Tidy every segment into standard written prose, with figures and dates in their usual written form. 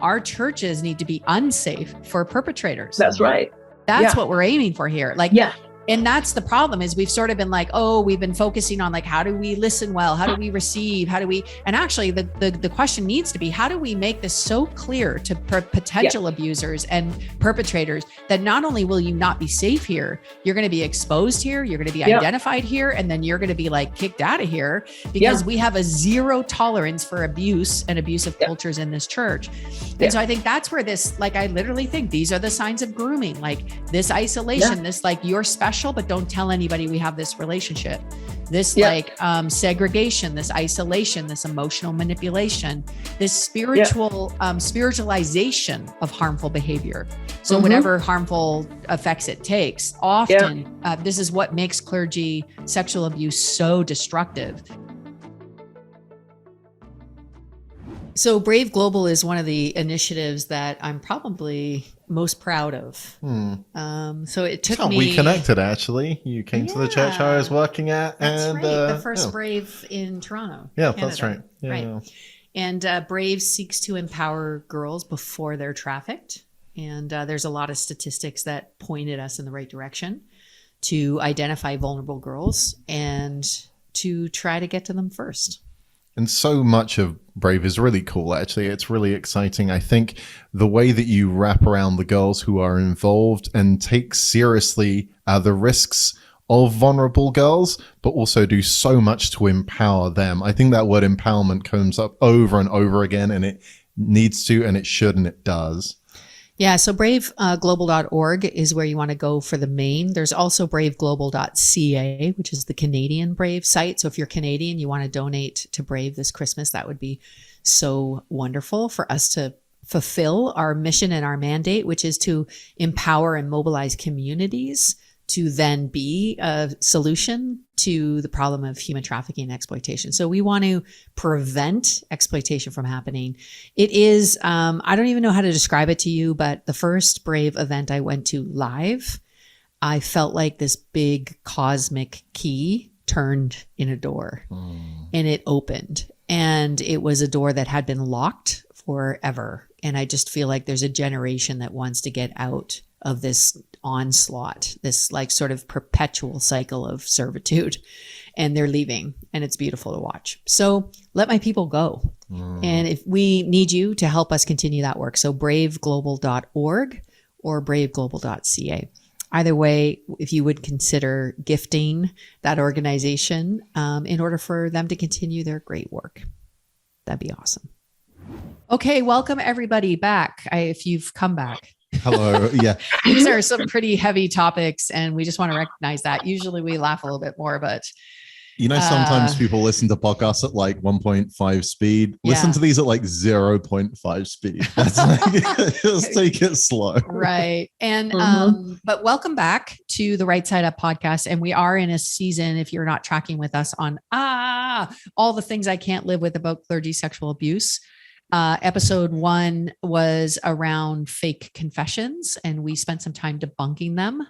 Our churches need to be unsafe for perpetrators. That's right. That's what we're aiming for here. Yeah. And that's the problem is we've sort of been like, oh, we've been focusing on like, how do we listen well? How do we receive? How do we, and actually the question needs to be, how do we make this so clear to potential abusers and perpetrators that not only will you not be safe here, you're going to be exposed here, you're going to be identified here, and then you're going to be like kicked out of here because we have a zero tolerance for abuse and abusive cultures in this church. And so I think that's where this, like, I literally think these are the signs of grooming, like this isolation, this like you're special, but don't tell anybody we have this relationship. This like segregation, this isolation, this emotional manipulation, this spiritual spiritualization of harmful behavior. So whatever harmful effects it takes, often this is what makes clergy sexual abuse so destructive. So Brave Global is one of the initiatives that I'm probably most proud of. So it took me... We connected, actually. You came to the church I was working at. That's right. The first Brave in Toronto, Canada. That's right. Yeah. Right. And Brave seeks to empower girls before they're trafficked. And there's a lot of statistics that pointed us in the right direction to identify vulnerable girls and to try to get to them first. And so much of Brave is really cool, actually. It's really exciting. I think the way that you wrap around the girls who are involved and take seriously the risks of vulnerable girls, but also do so much to empower them. I think that word empowerment comes up over and over again, and it needs to, and it should, and it does. Yeah, so braveglobal.org is where you want to go for the main. There's also braveglobal.ca, which is the Canadian Brave site. So if you're Canadian, you want to donate to Brave this Christmas, that would be so wonderful for us to fulfill our mission and our mandate, which is to empower and mobilize communities to then be a solution to the problem of human trafficking and exploitation. So we want to prevent exploitation from happening. It is, I don't even know how to describe it to you, but the first Brave event I went to live, I felt like this big cosmic key turned in a door and it opened. And it was a door that had been locked forever. And I just feel like there's a generation that wants to get out of this onslaught, this like sort of perpetual cycle of servitude, and they're leaving, and it's beautiful to watch. So let my people go. And if we need you to help us continue that work, so braveglobal.org or braveglobal.ca. Either way, if you would consider gifting that organization in order for them to continue their great work, that'd be awesome. Okay, welcome everybody back. If you've come back. Hello. Yeah. These are some pretty heavy topics, and we just want to recognize that. Usually we laugh a little bit more, but sometimes people listen to podcasts at like 1.5 speed. Listen to these at like 0.5 speed. That's like, just take it slow. Right. And, but welcome back to the Right Side Up podcast. And we are in a season, if you're not tracking with us on, all the things I can't live with about clergy sexual abuse. Episode 1 was around fake confessions, and we spent some time debunking them.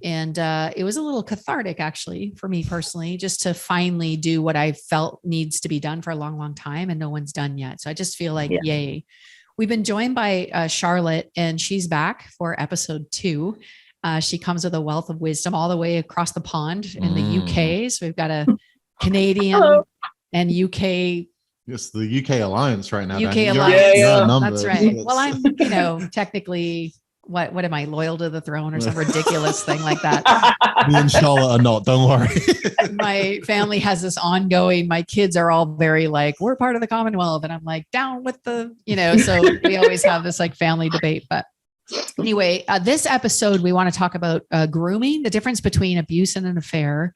And it was a little cathartic, actually, for me personally, just to finally do what I felt needs to be done for a long, long time, and no one's done yet. So I just feel like, yay. We've been joined by Charlotte, and she's back for episode 2. She comes with a wealth of wisdom all the way across the pond in the UK. So we've got a Canadian and UK. It's the UK Alliance right now. UK Alliance. That's right. Well, I'm, technically, what am I, loyal to the throne or some ridiculous thing like that? Me and Charlotte are not, don't worry. My family has this ongoing, my kids are all very like, we're part of the Commonwealth. And I'm like, down with the, so we always have this like family debate. But anyway, this episode, we want to talk about grooming, the difference between abuse and an affair.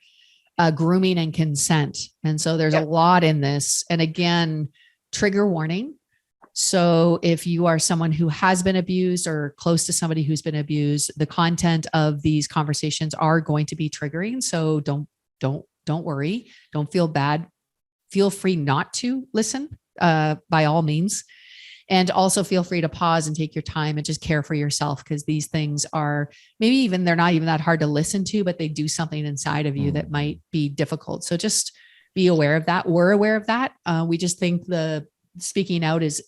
Grooming and consent. And so there's a lot in this. And again, trigger warning. So if you are someone who has been abused or close to somebody who's been abused, the content of these conversations are going to be triggering. So don't worry. Don't feel bad. Feel free not to listen, by all means. And also feel free to pause and take your time and just care for yourself, because these things are they're not even that hard to listen to, but they do something inside of you that might be difficult. So just be aware of that. We're aware of that. We just think the speaking out is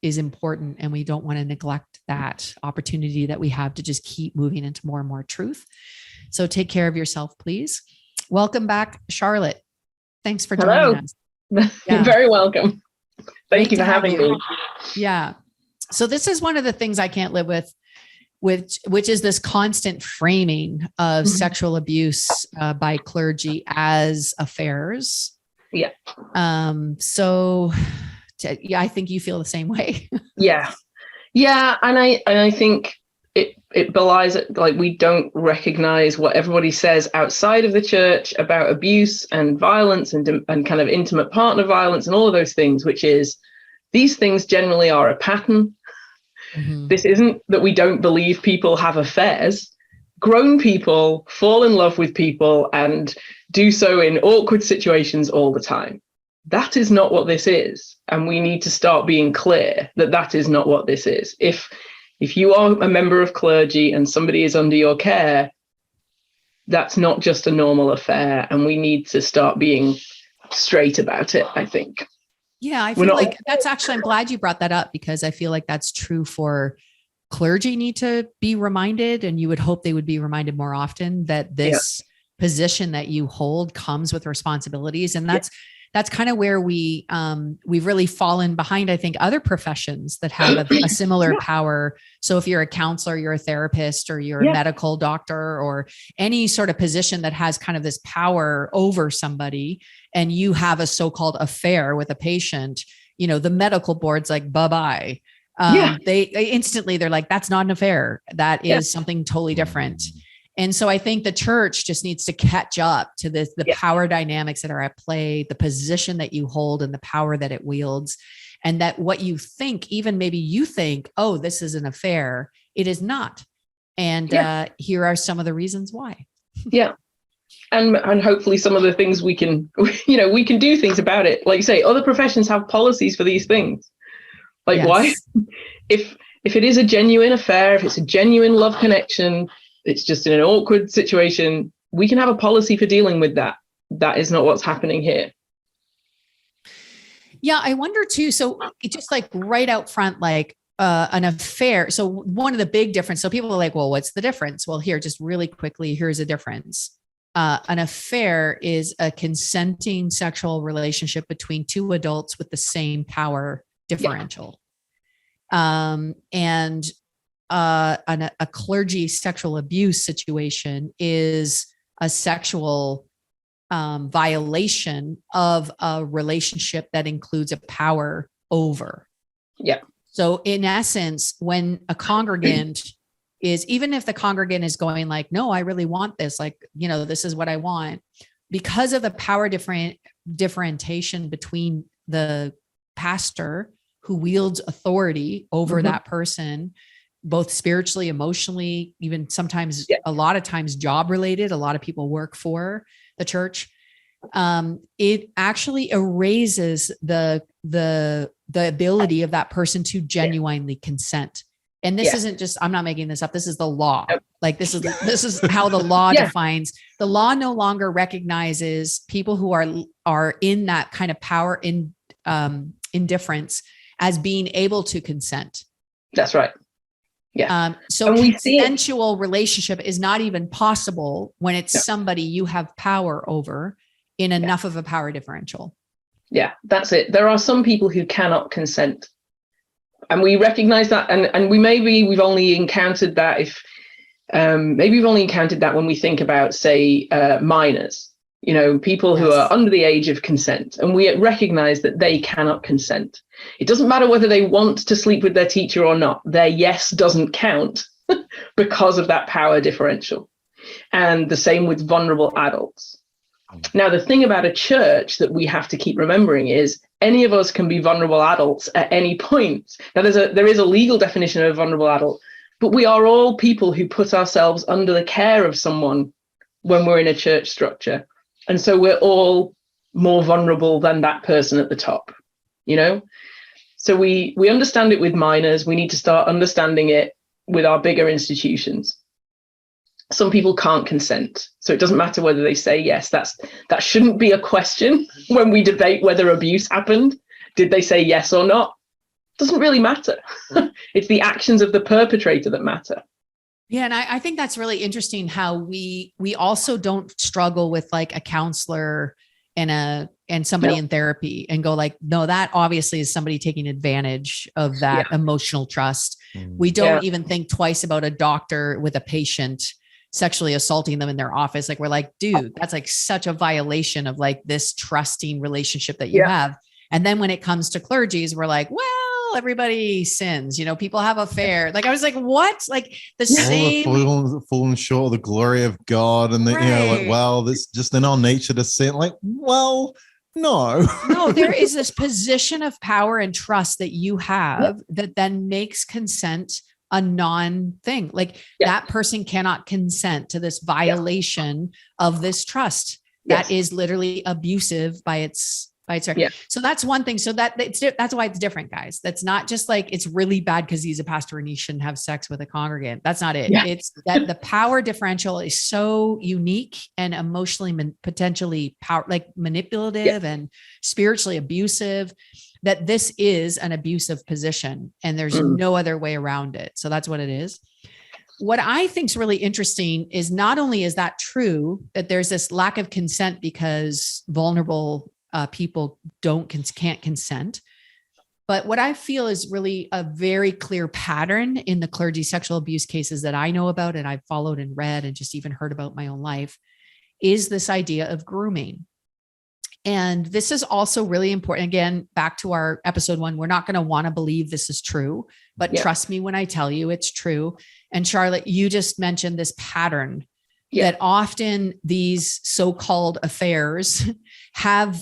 important, and we don't want to neglect that opportunity that we have to just keep moving into more and more truth. So take care of yourself, please. Welcome back, Charlotte. Thanks for joining us. You're very welcome. Thank you for having me. Yeah. So this is one of the things I can't live with, which is this constant framing of sexual abuse by clergy as affairs. Yeah. So I think you feel the same way. Yeah. And I think it belies it. Like, we don't recognize what everybody says outside of the church about abuse and violence and kind of intimate partner violence and all of those things, which is, these things generally are a pattern. This isn't that we don't believe people have affairs. Grown people fall in love with people and do so in awkward situations all the time. That is not what this is. And we need to start being clear that that is not what this is. If you are a member of clergy and somebody is under your care, that's not just a normal affair. And we need to start being straight about it, I think. Yeah, I feel like that's actually, I'm glad you brought that up, because I feel like that's true for clergy need to be reminded, and you would hope they would be reminded more often that this position that you hold comes with responsibilities. And that's kind of where we've really fallen behind, I think, other professions that have a similar power. So if you're a counselor, you're a therapist, or you're a medical doctor, or any sort of position that has kind of this power over somebody, and you have a so-called affair with a patient, the medical board's like, bye-bye. They instantly, they're like, that's not an affair. That is something totally different. And so I think the church just needs to catch up to the power dynamics that are at play, the position that you hold and the power that it wields. And that what you think, even maybe you think, oh, this is an affair, it is not. And here are some of the reasons why. And hopefully some of the things we can do things about it. Like you say, other professions have policies for these things. Like, why? If it is a genuine affair, if it's a genuine love connection, it's just in an awkward situation, we can have a policy for dealing with that. That is not what's happening here. Yeah, I wonder too. So it's just like right out front, like an affair. So one of the big difference. So people are like, well, what's the difference? Well, here, just really quickly, here's a difference. An affair is a consenting sexual relationship between two adults with the same power differential. And a clergy sexual abuse situation is a sexual violation of a relationship that includes a power over. So in essence, when a congregant is, even if the congregant is going like, no, I really want this, like, this is what I want, because of the power differentiation between the pastor who wields authority over that person, both spiritually, emotionally, even sometimes, a lot of times job related. A lot of people work for the church. It actually erases the ability of that person to genuinely consent. And this isn't just, I'm not making this up. This is the law. Like this is how the law defines. The law no longer recognizes people who are in that kind of power in indifference as being able to consent. That's right. So consensual relationship is not even possible when it's somebody you have power over in enough of a power differential. Yeah, that's it. There are some people who cannot consent. And we recognize that. And we've only encountered that when we think about, say, minors, people who are under the age of consent, and we recognize that they cannot consent. It doesn't matter whether they want to sleep with their teacher or not. Their yes doesn't count because of that power differential. And the same with vulnerable adults. Now, the thing about a church that we have to keep remembering is any of us can be vulnerable adults at any point. Now, there is a legal definition of a vulnerable adult, but we are all people who put ourselves under the care of someone when we're in a church structure. And so we're all more vulnerable than that person at the top, So we understand it with minors. We need to start understanding it with our bigger institutions. Some people can't consent. So it doesn't matter whether they say yes. That shouldn't be a question when we debate whether abuse happened. Did they say yes or not? Doesn't really matter. It's the actions of the perpetrator that matter. Yeah. And I think that's really interesting how we also don't struggle with like a counselor and somebody in therapy and go like, no, that obviously is somebody taking advantage of that emotional trust. We don't even think twice about a doctor with a patient sexually assaulting them in their office. Like, we're like, dude, that's like such a violation of like this trusting relationship that you have. And then when it comes to clergies, we're like, well, everybody sins, people have affairs. Like, I was like, what? Like the same falling short of the glory of God. And like, well, that's just in our nature to sin. Like, well, no, there is this position of power and trust that you have that then makes consent a non-thing. Like that person cannot consent to this violation of this trust that is literally abusive by its So that's one thing. So that's why it's different, guys. That's not just like, it's really bad because he's a pastor and he shouldn't have sex with a congregant. That's not it. It's that the power differential is so unique and emotionally potentially manipulative and spiritually abusive, that this is an abusive position and there's no other way around it. So that's what it is. What I think is really interesting is not only is that true, that there's this lack of consent because vulnerable people can't consent. But what I feel is really a very clear pattern in the clergy sexual abuse cases that I know about and I've followed and read and just even heard about my own life is this idea of grooming. And this is also really important. Again, back to our episode 1, we're not going to want to believe this is true, but trust me when I tell you it's true. And Charlotte, you just mentioned this pattern that often these so-called affairs have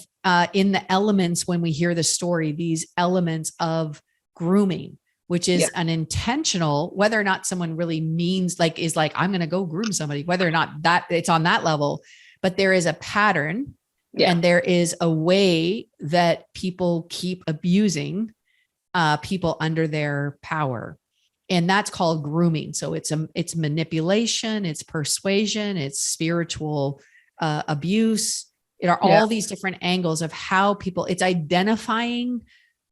in the elements, when we hear the story, these elements of grooming, which is an intentional, whether or not someone really means is like, I'm going to go groom somebody, whether or not that it's on that level, but there is a pattern and there is a way that people keep abusing people under their power. And that's called grooming. So it's manipulation, it's persuasion, it's spiritual abuse. It are all these different angles of how people, it's identifying,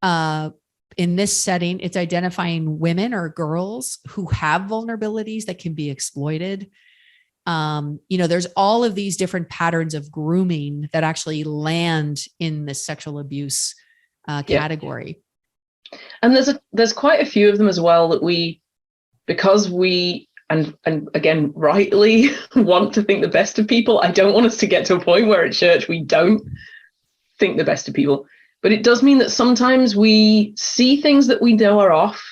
in this setting, it's identifying women or girls who have vulnerabilities that can be exploited. There's all of these different patterns of grooming that actually land in the sexual abuse category. And there's quite a few of them as well that because we and again, rightly want to think the best of people. I don't want us to get to a point where at church we don't think the best of people. But it does mean that sometimes we see things that we know are off,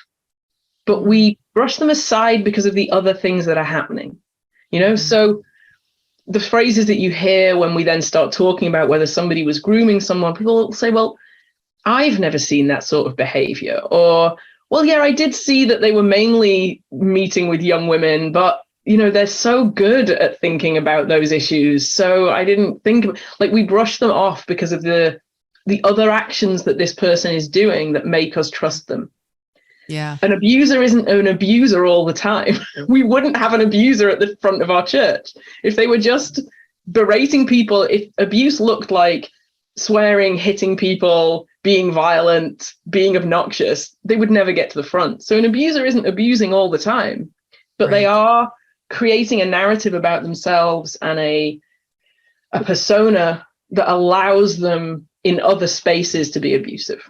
but we brush them aside because of the other things that are happening. So the phrases that you hear when we then start talking about whether somebody was grooming someone, people will say, well, I've never seen that sort of behavior. Or, well, yeah, I did see that they were mainly meeting with young women, but, they're so good at thinking about those issues. So I didn't think we brush them off because of the other actions that this person is doing that make us trust them. Yeah. An abuser isn't an abuser all the time. We wouldn't have an abuser at the front of our church. If they were just berating people, if abuse looked like swearing, hitting people, being violent, being obnoxious, they would never get to the front. So an abuser isn't abusing all the time, but they are creating a narrative about themselves and a persona that allows them in other spaces to be abusive.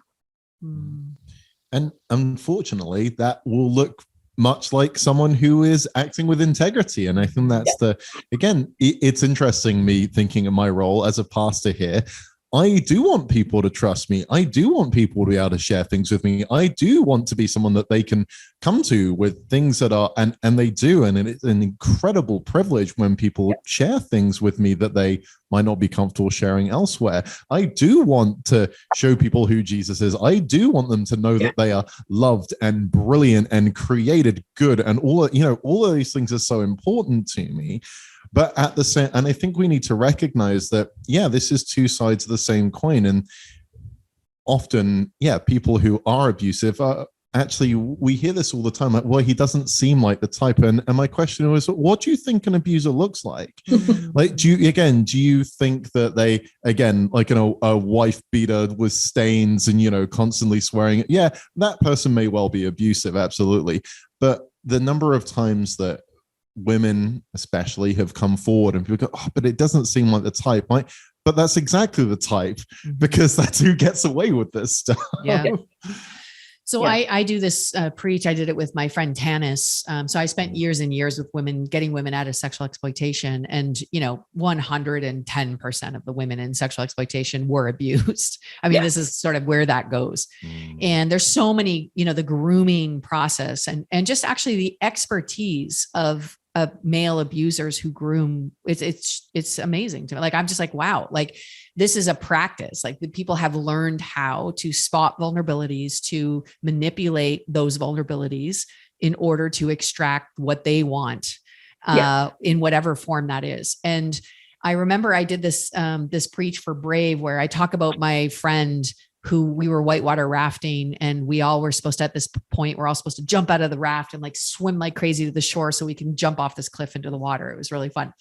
And unfortunately, that will look much like someone who is acting with integrity. And I think that's it's interesting me thinking of my role as a pastor here. I do want people to trust me. I do want people to be able to share things with me. I do want to be someone that they can come to with things that are, and they do. And it's an incredible privilege when people share things with me that they might not be comfortable sharing elsewhere. I do want to show people who Jesus is. I do want them to know that they are loved and brilliant and created good. And all of these things are so important to me. But at the same, and I think we need to recognize that, this is two sides of the same coin. And often, people who are abusive actually, we hear this all the time. Like, well, he doesn't seem like the type. And my question was, what do you think an abuser looks like? Like, do you think that they, again, like, a wife beater with stains and, constantly swearing? Yeah, that person may well be abusive. Absolutely. But the number of times that women especially have come forward and people go, oh, but it doesn't seem like the type. Like, but that's exactly the type, because that's who gets away with this stuff. Yeah. So I do this preach. I did it with my friend Tanis. So I spent years and years with women, getting women out of sexual exploitation. And, 110% of the women in sexual exploitation were abused. I mean, this is sort of where that goes. And there's so many, the grooming process and just actually the expertise of male abusers who groom. It's amazing to me. Like, I'm just like, wow, like this is a practice. Like, the people have learned how to spot vulnerabilities, to manipulate those vulnerabilities in order to extract what they want, in whatever form that is. And I remember I did this preach for Brave, where I talk about my friend who we were whitewater rafting, and we all were supposed to, at this point, we're all supposed to jump out of the raft and like swim like crazy to the shore so we can jump off this cliff into the water. It was really fun.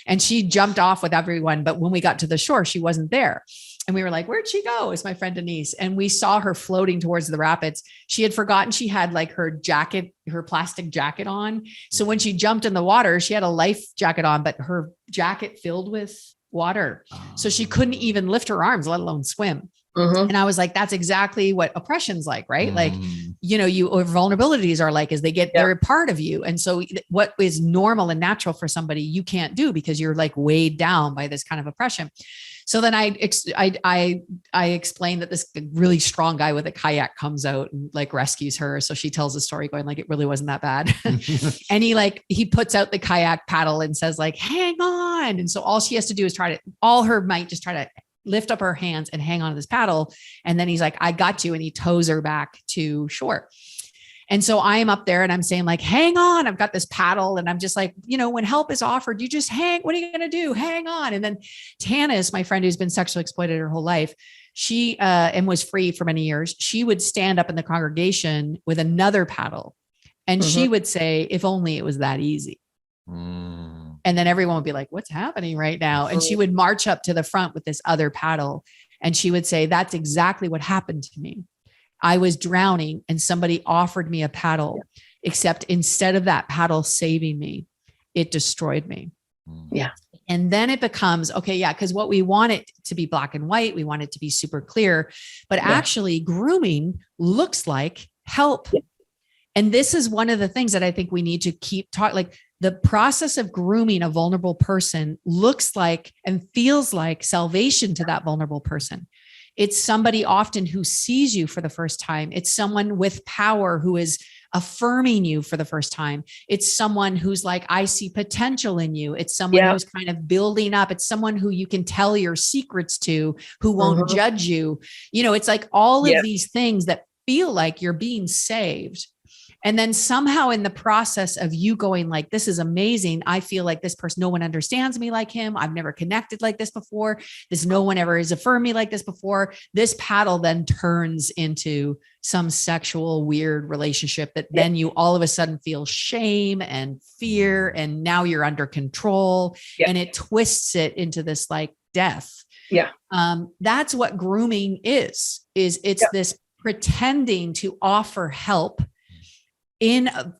And she jumped off with everyone. But when we got to the shore, she wasn't there. And we were like, where'd she go? It's my friend Denise. And we saw her floating towards the rapids. She had forgotten she had like her jacket, her plastic jacket on. So when she jumped in the water, she had a life jacket on, but her jacket filled with water. So she couldn't even lift her arms, let alone swim. And I was like, that's exactly what oppression's like, right? Like, or vulnerabilities are like, is they're a part of you. And so what is normal and natural for somebody, you can't do because you're like weighed down by this kind of oppression. So then I explained that this really strong guy with a kayak comes out and like rescues her. So she tells the story going like, it really wasn't that bad. And he puts out the kayak paddle and says like, hang on. And so all she has to do is all her might just try to lift up her hands and hang on to this paddle. And then he's like, I got you. And he tows her back to shore. And so I am up there and I'm saying like, hang on, I've got this paddle. And I'm just like, when help is offered, you just what are you going to do? Hang on. And then Tanis, my friend who's been sexually exploited her whole life, she, and was free for many years. She would stand up in the congregation with another paddle. And she would say, if only it was that easy. And then everyone would be like, what's happening right now? And she would march up to the front with this other paddle. And she would say, that's exactly what happened to me. I was drowning and somebody offered me a paddle, except instead of that paddle saving me, it destroyed me. Yeah. And then it becomes, because what we want it to be black and white, we want it to be super clear, but actually grooming looks like help. And this is one of the things that I think we need to keep talking, like the process of grooming a vulnerable person looks like and feels like salvation to that vulnerable person. It's somebody often who sees you for the first time. It's someone with power who is affirming you for the first time. It's someone who's like, I see potential in you. It's someone who's kind of building up. It's someone who you can tell your secrets to, who won't judge you. It's like all of these things that feel like you're being saved. And then somehow in the process of you going like, this is amazing. I feel like this person, no one understands me like him. I've never connected like this before. No one ever has affirmed me like this before. This paddle then turns into some sexual weird relationship that then you all of a sudden feel shame and fear. And now you're under control and it twists it into this like death. Yeah. That's what grooming is this pretending to offer help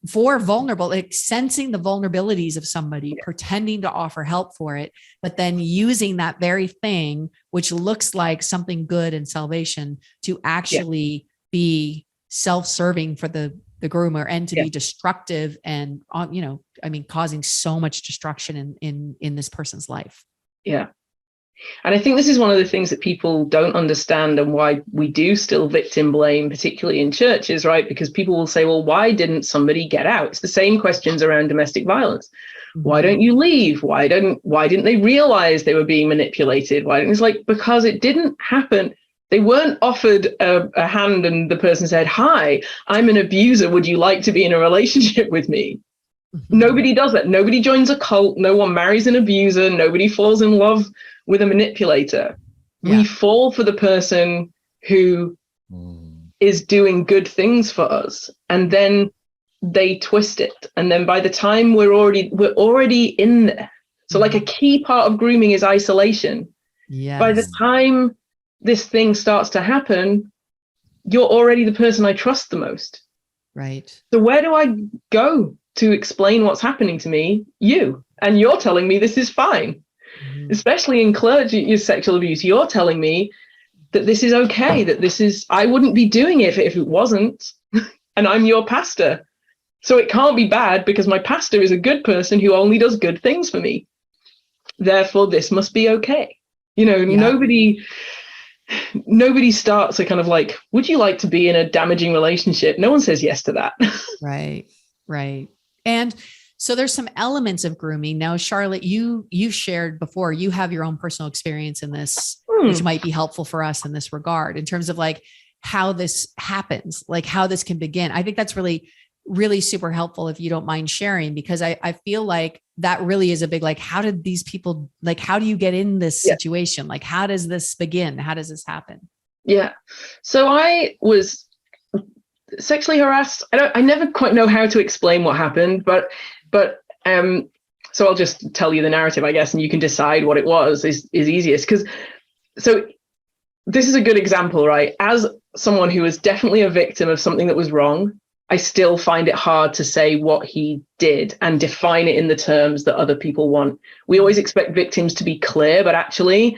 for vulnerable, like sensing the vulnerabilities of somebody, pretending to offer help for it, but then using that very thing, which looks like something good and salvation, to actually be self-serving for the groomer and to be destructive and, causing so much destruction in this person's life. Yeah. And I think this is one of the things that people don't understand and why we do still victim blame, particularly in churches, right? Because people will say, well, why didn't somebody get out? It's the same questions around domestic violence. Why don't you leave? Why didn't they realize they were being manipulated? It's like, because it didn't happen. They weren't offered a hand and the person said, hi, I'm an abuser. Would you like to be in a relationship with me? Nobody does that. Nobody joins a cult. No one marries an abuser. Nobody falls in love with a manipulator. We fall for the person who is doing good things for us, and then they twist it, and then by the time we're already in there. So like a key part of grooming is isolation. Yes. By the time this thing starts to happen, you're already the person I trust the most. Right. So where do I go to explain what's happening to me? You. And you're telling me this is fine. Especially in clergy sexual abuse, you're telling me that this is okay, that this is, I wouldn't be doing it if it wasn't. And I'm your pastor. So it can't be bad because my pastor is a good person who only does good things for me. Therefore, this must be okay. You know, nobody starts a kind of like, would you like to be in a damaging relationship? No one says yes to that. Right. Right. And so there's some elements of grooming. Now, Charlotte, you shared before, you have your own personal experience in this, which might be helpful for us in this regard, in terms of like how this happens, like how this can begin. I think that's really, really super helpful if you don't mind sharing, because I feel like that really is a big, like, how did these people, like, how do you get in this situation? Like, how does this begin? How does this happen? Yeah. So I was sexually harassed. I never quite know how to explain what happened, but so I'll just tell you the narrative, I guess, and you can decide what it was is easiest. So this is a good example, right? As someone who was definitely a victim of something that was wrong, I still find it hard to say what he did and define it in the terms that other people want. We always expect victims to be clear, but actually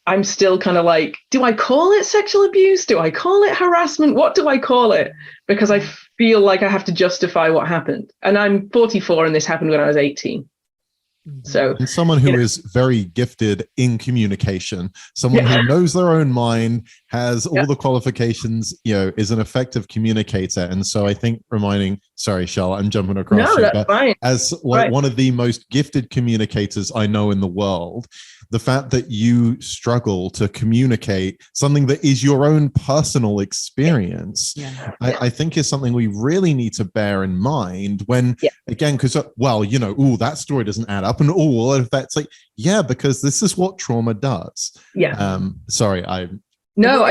I'm still kind of like, do I call it sexual abuse? Do I call it harassment? What do I call it? Because I feel like I have to justify what happened. And I'm 44 and this happened when I was 18. So, and someone who is very gifted in communication, someone who knows their own mind, has all the qualifications, is an effective communicator. And so I think sorry, Charlotte, I'm jumping across you, but fine. As one of the most gifted communicators I know in the world, the fact that you struggle to communicate something that is your own personal experience, I think is something we really need to bear in mind when, again, because, that story doesn't add up. And that's like, because this is what trauma does. Sorry, I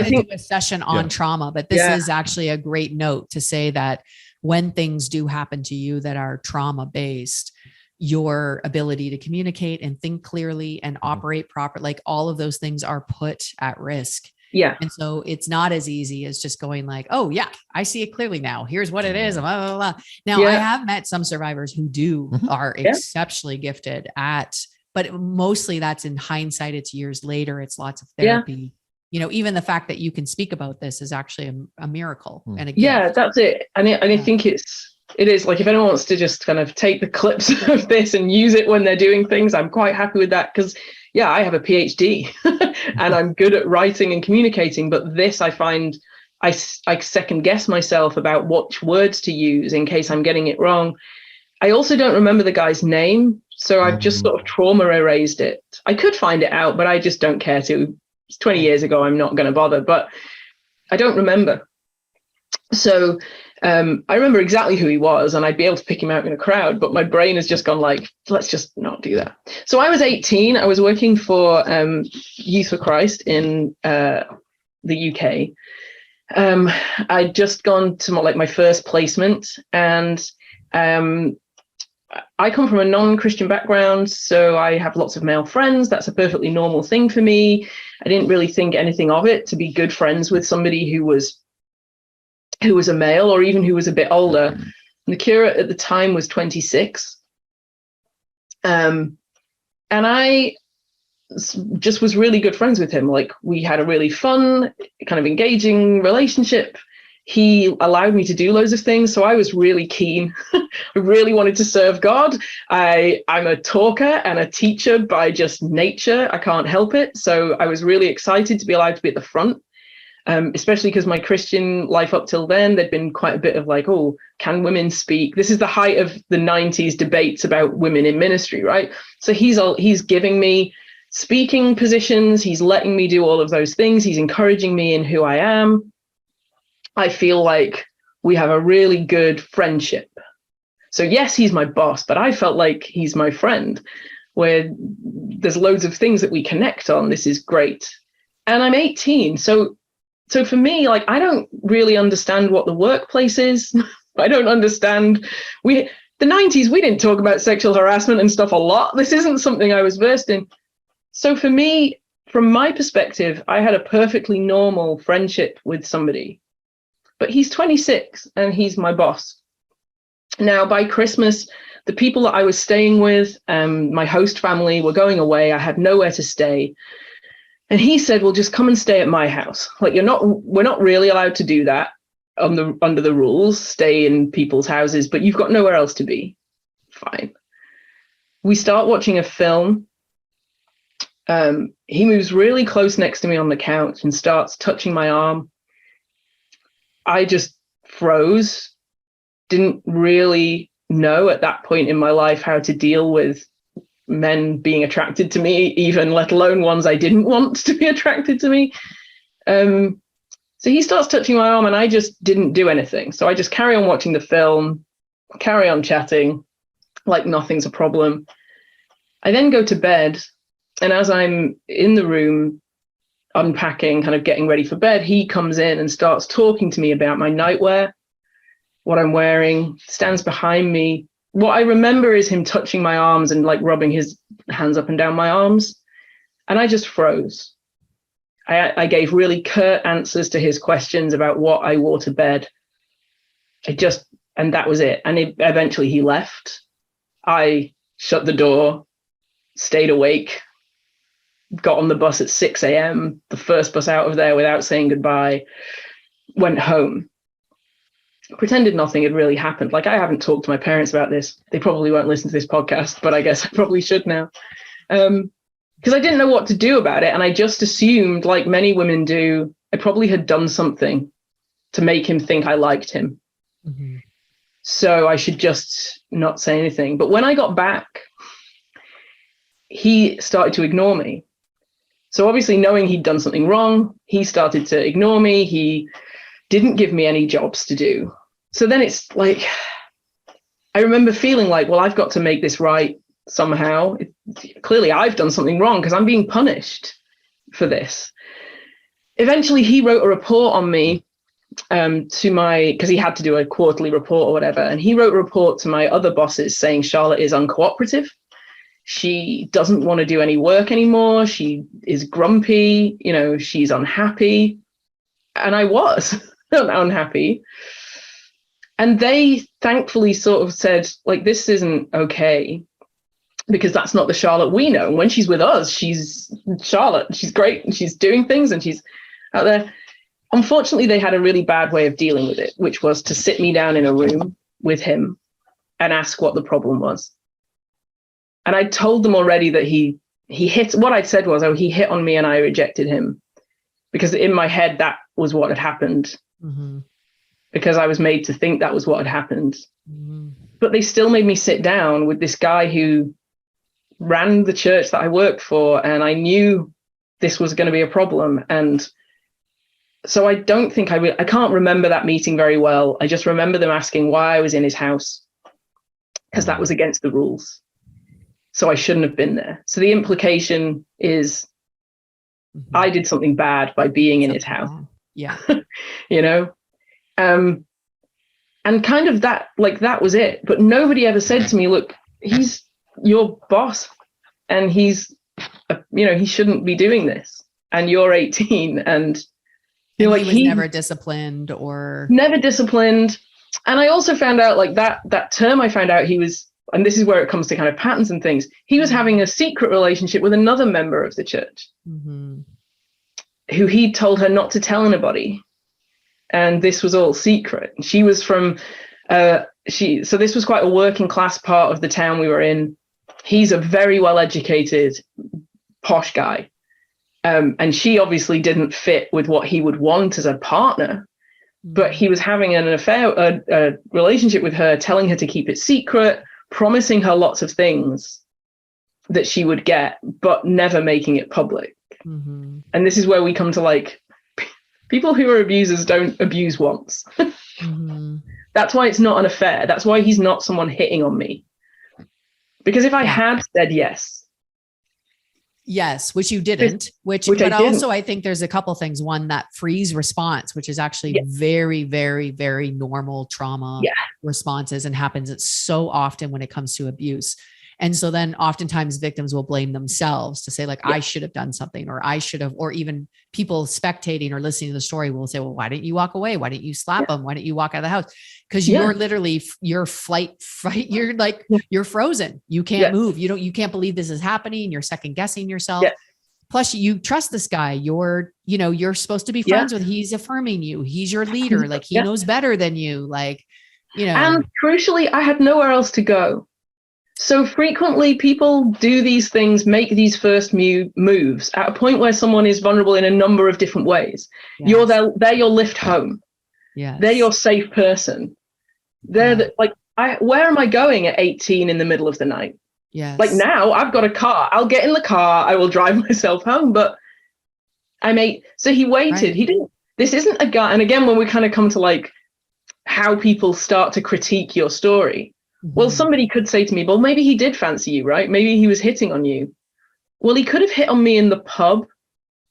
think a session on trauma, but this is actually a great note to say that when things do happen to you that are trauma based, your ability to communicate and think clearly and operate properly, like all of those things are put at risk. And so it's not as easy as just going like, oh yeah, I see it clearly now. Here's what it is. Blah, blah, blah. Now I have met some survivors who are exceptionally gifted at, but mostly that's in hindsight. It's years later. It's lots of therapy. Even the fact that you can speak about this is actually a miracle. And again, that's it. And I think it is like, if anyone wants to just kind of take the clips of this and use it when they're doing things, I'm quite happy with that. Because I have a PhD and I'm good at writing and communicating. But this, I find I second guess myself about what words to use in case I'm getting it wrong. I also don't remember the guy's name. So I've just sort of trauma erased it. I could find it out, but I just don't care to. It's 20 years ago. I'm not going to bother, but I don't remember. So I remember exactly who he was, and I'd be able to pick him out in a crowd, but my brain has just gone like, let's just not do that. So I was 18. I was working for Youth for Christ in the UK. I'd just gone to my first placement, and I come from a non-Christian background, so I have lots of male friends. That's a perfectly normal thing for me. I didn't really think anything of it to be good friends with somebody who was a male, or even who was a bit older. And the curate at the time was 26. And I just was really good friends with him. Like, we had a really fun, kind of engaging relationship. He allowed me to do loads of things. So I was really keen. I really wanted to serve God. I'm a talker and a teacher by just nature. I can't help it. So I was really excited to be allowed to be at the front. Especially because my Christian life up till then, there'd been quite a bit of like, oh, can women speak? This is the height of the 90s debates about women in ministry, right? So he's giving me speaking positions. He's letting me do all of those things. He's encouraging me in who I am. I feel like we have a really good friendship. So yes, he's my boss, but I felt like he's my friend, where there's loads of things that we connect on. This is great. And I'm 18. So So for me, like, I don't really understand what the workplace is. I don't understand. The 90s, we didn't talk about sexual harassment and stuff a lot. This isn't something I was versed in. So for me, from my perspective, I had a perfectly normal friendship with somebody. But he's 26 and he's my boss. Now, by Christmas, the people that I was staying with, my host family, were going away. I had nowhere to stay. And he said, well, just come and stay at my house. Like, we're not really allowed to do that under the rules, stay in people's houses, but you've got nowhere else to be. Fine. We start watching a film. He moves really close next to me on the couch and starts touching my arm. I just froze, didn't really know at that point in my life how to deal with men being attracted to me, even let alone ones I didn't want to be attracted to me. So he starts touching my arm and I just didn't do anything. So I just carry on watching the film, carry on chatting like nothing's a problem. I then go to bed, and as I'm in the room unpacking, kind of getting ready for bed, he comes in and starts talking to me about my nightwear, what I'm wearing, stands behind me. What I remember is him touching my arms and like rubbing his hands up and down my arms. And I just froze. I gave really curt answers to his questions about what I wore to bed. And that was it. And eventually he left. I shut the door, stayed awake, got on the bus at 6 a.m., the first bus out of there without saying goodbye, went home. Pretended nothing had really happened. Like, I haven't talked to my parents about this. They probably won't listen to this podcast, but I guess I probably should now. Because I didn't know what to do about it. And I just assumed, like many women do, I probably had done something to make him think I liked him. Mm-hmm. So I should just not say anything. But when I got back, he started to ignore me. So obviously, knowing he'd done something wrong, he started to ignore me. He didn't give me any jobs to do. So then it's like, I remember feeling like, well, I've got to make this right somehow. Clearly, I've done something wrong because I'm being punished for this. Eventually, he wrote a report on me because he had to do a quarterly report or whatever. And he wrote a report to my other bosses saying Charlotte is uncooperative. She doesn't want to do any work anymore. She is grumpy. She's unhappy. And I was unhappy. And they thankfully sort of said, like, this isn't okay, because that's not the Charlotte we know. When she's with us, she's Charlotte. She's great and she's doing things and she's out there. Unfortunately, they had a really bad way of dealing with it, which was to sit me down in a room with him and ask what the problem was. And I told them already that he hit, what I'd said was, he hit on me and I rejected him, because in my head, that was what had happened. Mm-hmm. Because I was made to think that was what had happened. Mm-hmm. But they still made me sit down with this guy who ran the church that I worked for, and I knew this was going to be a problem. And so I don't think I can't remember that meeting very well. I just remember them asking why I was in his house, because that was against the rules. So I shouldn't have been there. So the implication is, mm-hmm, I did something bad by being in his house. Yeah. And kind of that was it. But nobody ever said to me, look, he's your boss and he's, he shouldn't be doing this. And you're 18 and he was never disciplined or. Never disciplined. And I also found out, like, that term, I found out he was, and this is where it comes to kind of patterns and things, he was having a secret relationship with another member of the church, mm-hmm, who he told her not to tell anybody. And this was all secret. She was from, so this was quite a working class part of the town we were in. He's a very well-educated, posh guy. And she obviously didn't fit with what he would want as a partner, but he was having an affair, a relationship with her, telling her to keep it secret, promising her lots of things that she would get, but never making it public. Mm-hmm. And this is where we come to, like, people who are abusers don't abuse once. Mm-hmm. That's why it's not an affair. That's why he's not someone hitting on me. Because if I had said yes, Yes, which you didn't, which but I didn't. also I think there's a couple things. One, that freeze response, which is actually very, very, very normal trauma responses and happens so often when it comes to abuse. And so then oftentimes victims will blame themselves to say like, I should have done something, or I should have, or even people spectating or listening to the story will say, well, why didn't you walk away? Why didn't you slap them? Why didn't you walk out of the house? Because you're literally, your fight, you're like, you're frozen. You can't move. You can't believe this is happening. You're second guessing yourself. Plus you trust this guy. You're supposed to be friends with, he's affirming you. He's your leader. Like he knows better than you. Like, and crucially, I had nowhere else to go. So frequently people do these things, make these first moves at a point where someone is vulnerable in a number of different ways. Yes. They're your lift home. Yes. They're your safe person. They're where am I going at 18 in the middle of the night? Yes. Like now I've got a car. I'll get in the car. I will drive myself home. But so he waited. Right. He didn't, this isn't a guy. And again, when we kind of come to like how people start to critique your story, well, somebody could say to me, well, maybe he did fancy you, right? Maybe he was hitting on you. Well, he could have hit on me in the pub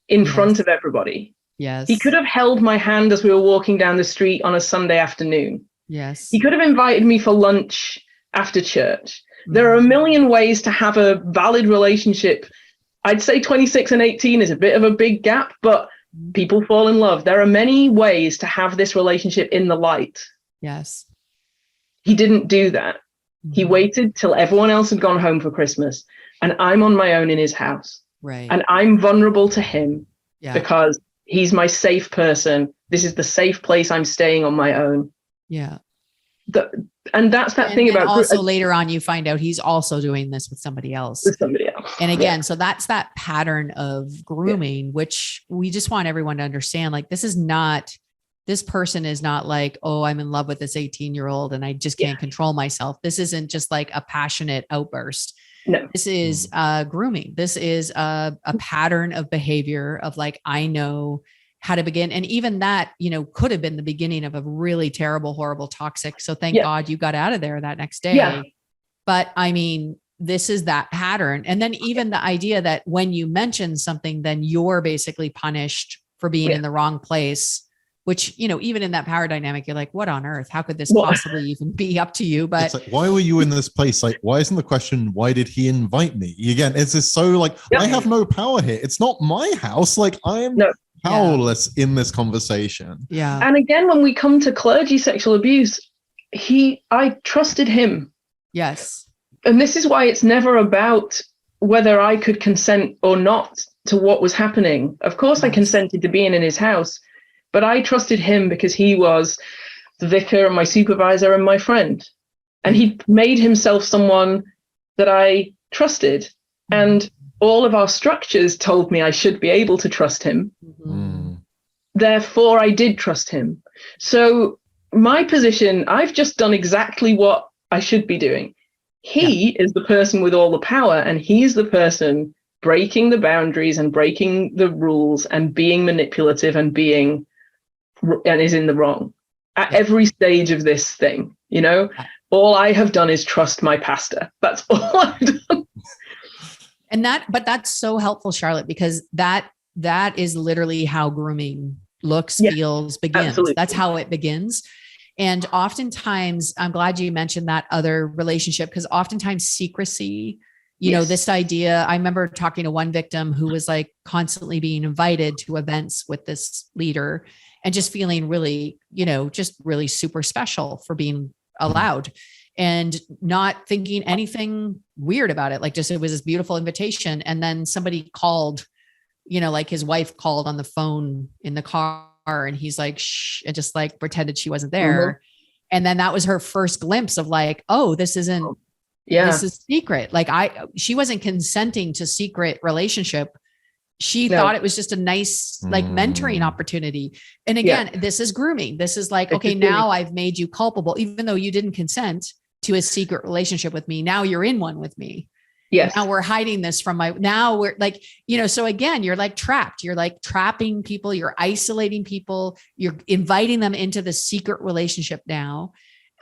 in front of everybody. Yes. He could have held my hand as we were walking down the street on a Sunday afternoon. Yes. He could have invited me for lunch after church. There are a million ways to have a valid relationship. I'd say 26 and 18 is a bit of a big gap, but people fall in love. There are many ways to have this relationship in the light. Yes. He didn't do that. He waited till everyone else had gone home for Christmas, and I'm on my own in his house. Right. And I'm vulnerable to him because he's my safe person. This is the safe place I'm staying on my own. Yeah. And that's that thing about also later on, you find out he's also doing this with somebody else. And again, so that's that pattern of grooming, which we just want everyone to understand. Like, this person is not like, oh, I'm in love with this 18-year-old and I just can't control myself. This isn't just like a passionate outburst. No. This is grooming. This is a pattern of behavior of like, I know how to begin. And even that, could have been the beginning of a really terrible, horrible, toxic. So thank God you got out of there that next day. Yeah. But I mean, this is that pattern. And then even the idea that when you mention something, then you're basically punished for being in the wrong place. Which, even in that power dynamic, you're like, what on earth? How could this possibly even be up to you? But it's like, why were you in this place? Like, why isn't the question, why did he invite me? Again, it's just so like, I have no power here. It's not my house. Like, I am powerless in this conversation. Yeah. And again, when we come to clergy sexual abuse, I trusted him. Yes. And this is why it's never about whether I could consent or not to what was happening. Of course, I consented to being in his house. But I trusted him because he was the vicar and my supervisor and my friend. And he made himself someone that I trusted. And all of our structures told me I should be able to trust him. Therefore, I did trust him. So my position, I've just done exactly what I should be doing. He is the person with all the power, and he's the person breaking the boundaries and breaking the rules and being manipulative and is in the wrong at every stage of this thing. All I have done is trust my pastor. That's all I've done. But that's so helpful, Charlotte, because that is literally how grooming looks, feels, begins. Absolutely. That's how it begins. And oftentimes, I'm glad you mentioned that other relationship, because oftentimes secrecy, this idea, I remember talking to one victim who was like constantly being invited to events with this leader and just feeling really, just really super special for being allowed and not thinking anything weird about it. Like, just, it was this beautiful invitation. And then somebody called, like his wife called on the phone in the car, and he's like, shh, and just like pretended she wasn't there. And then that was her first glimpse of like, oh, this isn't, this is secret. Like she wasn't consenting to secret relationship. She thought it was just a nice, like, mentoring opportunity. And again, this is grooming. This is like, okay, now I've made you culpable, even though you didn't consent to a secret relationship with me. Now you're in one with me. Yes. Now we're hiding this from now we're like, so again, you're like trapped. You're like trapping people. You're isolating people. You're inviting them into the secret relationship now.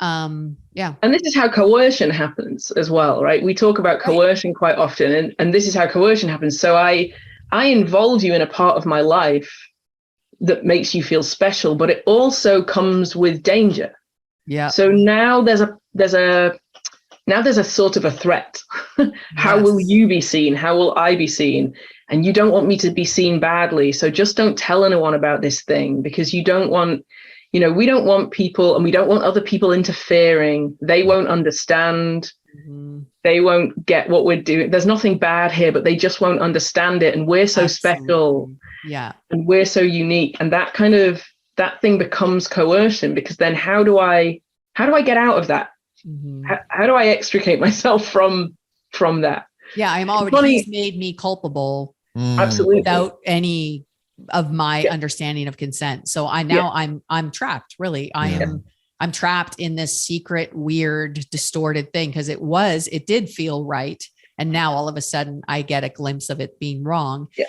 Yeah. And this is how coercion happens as well, right? We talk about coercion quite often, and this is how coercion happens. So I involve you in a part of my life that makes you feel special, but it also comes with danger. Yeah. So now there's a sort of a threat. How will you be seen? How will I be seen? And you don't want me to be seen badly. So just don't tell anyone about this thing, because you don't want, we don't want people, and we don't want other people interfering. They won't understand. Mm-hmm. They won't get what we're doing. There's nothing bad here, but they just won't understand it. And we're so special. Yeah. And we're so unique. And that thing becomes coercion, because then how do I get out of that? Mm-hmm. How do I extricate myself from that? Yeah, he's made me culpable. Absolutely. Without any of my understanding of consent. So I'm trapped, really. I'm trapped in this secret, weird, distorted thing, because it did feel right. And now all of a sudden I get a glimpse of it being wrong. Yeah.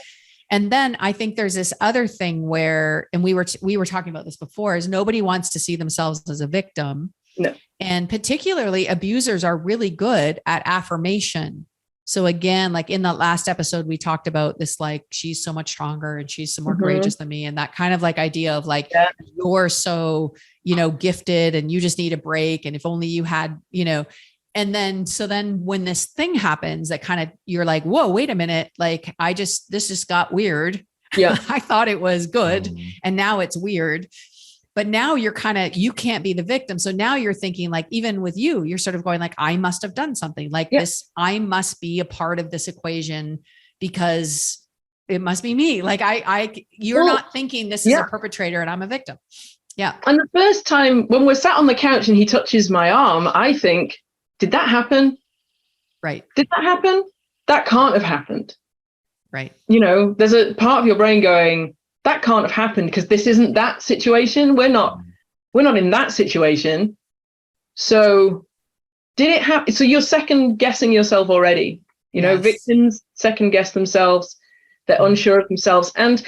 And then I think there's this other thing where, and we were talking about this before, is nobody wants to see themselves as a victim. No. And particularly abusers are really good at affirmation. So again, like in the last episode, we talked about this, like, she's so much stronger and she's so more courageous than me. And that kind of like idea of like, you're so, gifted and you just need a break. And if only you had, and then when this thing happens, that kind of, you're like, whoa, wait a minute. Like, this just got weird. Yeah. I thought it was good. And now it's weird. But now you can't be the victim. So now you're thinking, like, even with you're sort of going like, I must have done something like this. I must be a part of this equation because it must be me. Like you're not thinking this is a perpetrator and I'm a victim. Yeah. And the first time when we're sat on the couch and he touches my arm, I think, did that happen? Right. Did that happen? That can't have happened. Right. There's a part of your brain going, that can't have happened because this isn't that situation. We're not in that situation. So did it happen? So you're second guessing yourself already. Victims second guess themselves. They're unsure of themselves. And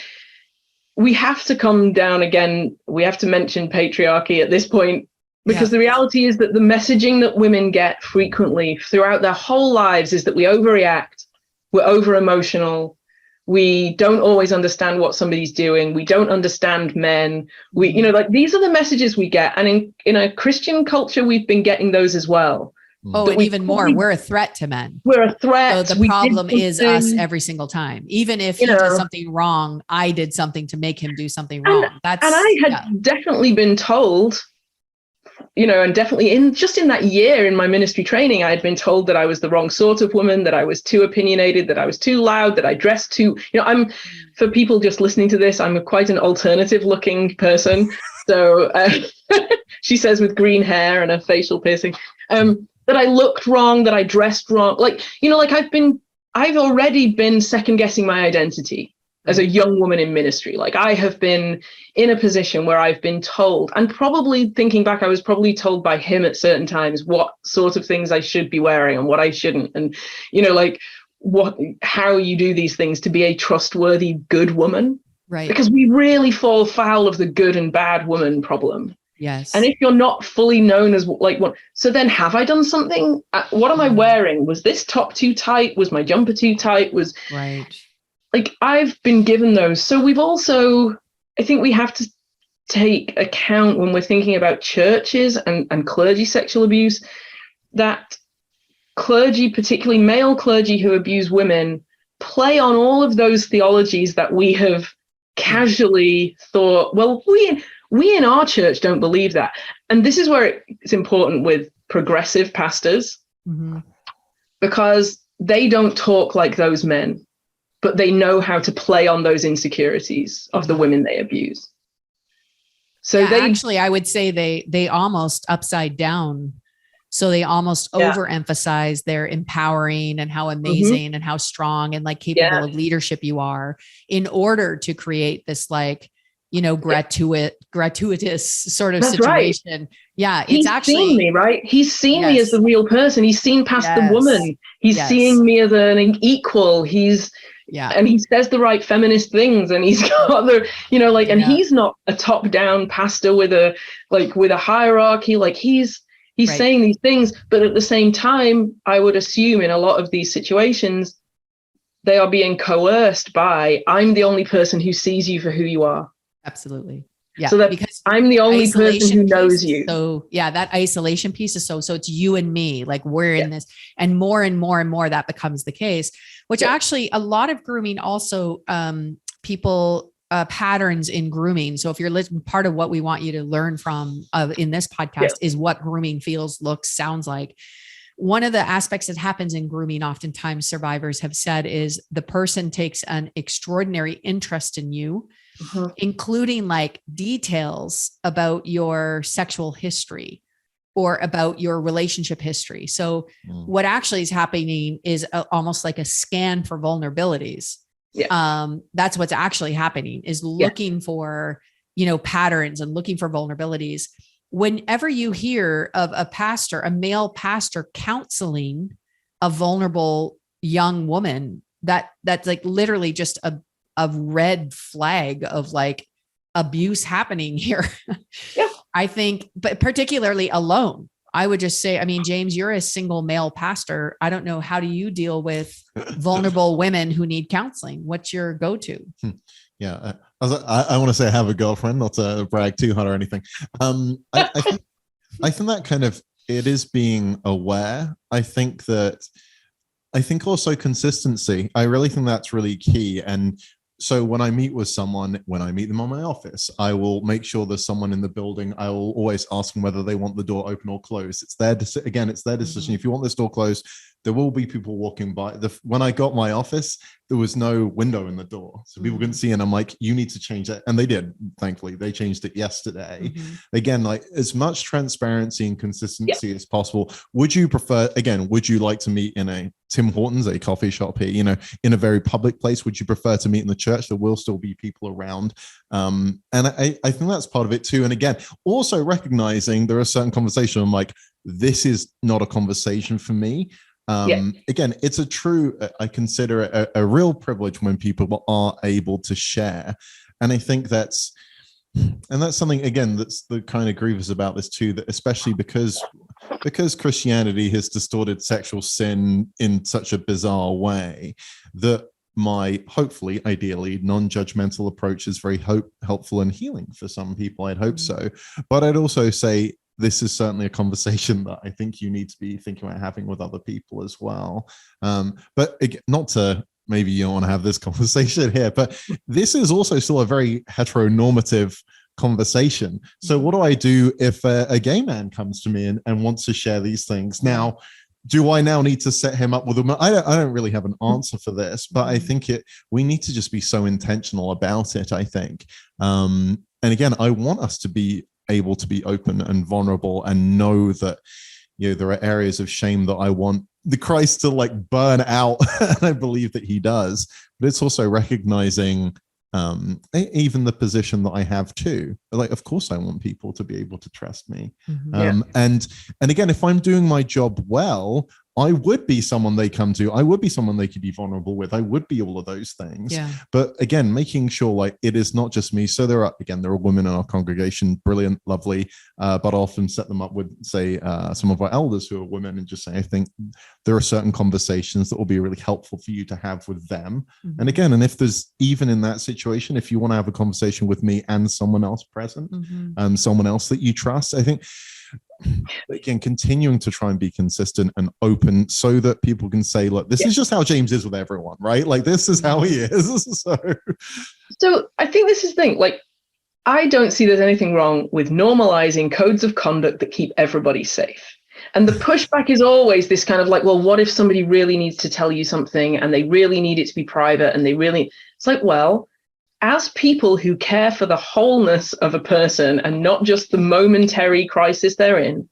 we have to come down again. We have to mention patriarchy at this point, because the reality is that the messaging that women get frequently throughout their whole lives is that we overreact, we're over emotional. We don't always understand what somebody's doing. We don't understand men. These are the messages we get. And in a Christian culture, we've been getting those as well. Oh, and even more, we're a threat to men. We're a threat. So the problem is us every single time. Even if he does something wrong, I did something to make him do something wrong. And I had definitely been told, and definitely in that year in my ministry training, I had been told that I was the wrong sort of woman, that I was too opinionated, that I was too loud, that I dressed too, for people just listening to this, I'm quite an alternative looking person. So she says, with green hair and a facial piercing, that I looked wrong, that I dressed wrong. I've already been second guessing my identity as a young woman in ministry. Like, I have been in a position where I've been told, and probably thinking back, I was probably told by him at certain times what sort of things I should be wearing and what I shouldn't. And, how you do these things to be a trustworthy, good woman. Right. Because we really fall foul of the good and bad woman problem. Yes. And if you're not fully known as so then have I done something? What am I wearing? Was this top too tight? Was my jumper too tight? Right. Like, I've been given those. So I think we have to take account when we're thinking about churches and clergy sexual abuse, that clergy, particularly male clergy who abuse women, play on all of those theologies that we have casually thought, well, we in our church don't believe that. And this is where it's important with progressive pastors, because they don't talk like those men, but they know how to play on those insecurities of the women they abuse. So actually, I would say they almost upside down. So they almost overemphasize their empowering and how amazing and how strong and like capable of leadership you are, in order to create this gratuitous sort of situation. Right. Yeah. It's actually seen me, right? He's seen me as the real person. He's seen past the woman. He's seeing me as an equal. And he says the right feminist things, and he's got and he's not a top-down pastor with a hierarchy. Like, he's He's saying these things, but at the same time, I would assume in a lot of these situations, they are being coerced by, I'm the only person who sees you for who you are. Absolutely. Yeah. So that because I'm the only person who knows you. So yeah, that isolation piece is so it's you and me, like we're in this, and more that becomes the case, which actually a lot of grooming also, people, patterns in grooming. So if you're listening, part of what we want you to learn from in this podcast is what grooming feels, looks, sounds like. One of the aspects that happens in grooming, oftentimes survivors have said, is the person takes an extraordinary interest in you, including like details about your sexual history or about your relationship history. So what actually is happening is almost like a scan for vulnerabilities. That's what's actually happening, is looking for, patterns and looking for vulnerabilities. Whenever you hear of a male pastor counseling a vulnerable young woman, that's like literally just a red flag of like abuse happening here. I think, but particularly alone, I would just say, I mean, James, you're a single male pastor. I don't know. How do you deal with vulnerable women who need counseling? What's your go-to? Yeah. I want to say I have a girlfriend, not to brag too hard or anything. I think that kind of, it is being aware. I think also consistency. I really think that's really key. And so when I meet with someone, when I meet them on my office, I will make sure there's someone in the building. I will always ask them whether they want the door open or closed. It's their decision. If you want this door closed, there will be people walking by. When I got my office, there was no window in the door, so people couldn't see. And I'm like, you need to change that. And they did. Thankfully, they changed it yesterday. Again, like as much transparency and consistency as possible. Would you like to meet in a Tim Hortons, a coffee shop here, in a very public place? Would you prefer to meet in the church? There will still be people around. And I think that's part of it too. And again, also recognizing there are certain conversations. I'm like, this is not a conversation for me. Again, it's I consider it a real privilege when people are able to share. And I think that's something, again, that's the kind of grievous about this too, that especially because Christianity has distorted sexual sin in such a bizarre way, that my hopefully, ideally, non-judgmental approach is very helpful and healing for some people. I'd hope so. But I'd also say, this is certainly a conversation that I think you need to be thinking about having with other people as well. But again, not to, maybe you don't want to have this conversation here, but this is also still a very heteronormative conversation. So what do I do if a gay man comes to me and wants to share these things? Now, do I now need to set him up with a woman? I don't really have an answer for this, but I think we need to just be so intentional about it, I think. And again, I want us to be able to be open and vulnerable and know that there are areas of shame that I want the Christ to like burn out. And I believe that he does, but it's also recognizing even the position that I have too. Like, of course I want people to be able to trust me. And again, if I'm doing my job well, I would be someone they come to. I would be someone they could be vulnerable with. I would be all of those things. But again, making sure like it is not just me. So there are women in our congregation, brilliant, lovely, but I often set them up with, say, some of our elders who are women, and just say, I think there are certain conversations that will be really helpful for you to have with them. And again, and if there's even in that situation, if you want to have a conversation with me and someone else present, someone else that you trust, I think, again, continuing to try and be consistent and open so that people can say, look, this is just how James is with everyone, right? Like, this is how he is. So I think this is the thing, like, I don't see there's anything wrong with normalizing codes of conduct that keep everybody safe. And the pushback is always this kind of like, well, what if somebody really needs to tell you something and they really need it to be private and it's like, well, as people who care for the wholeness of a person and not just the momentary crisis they're in,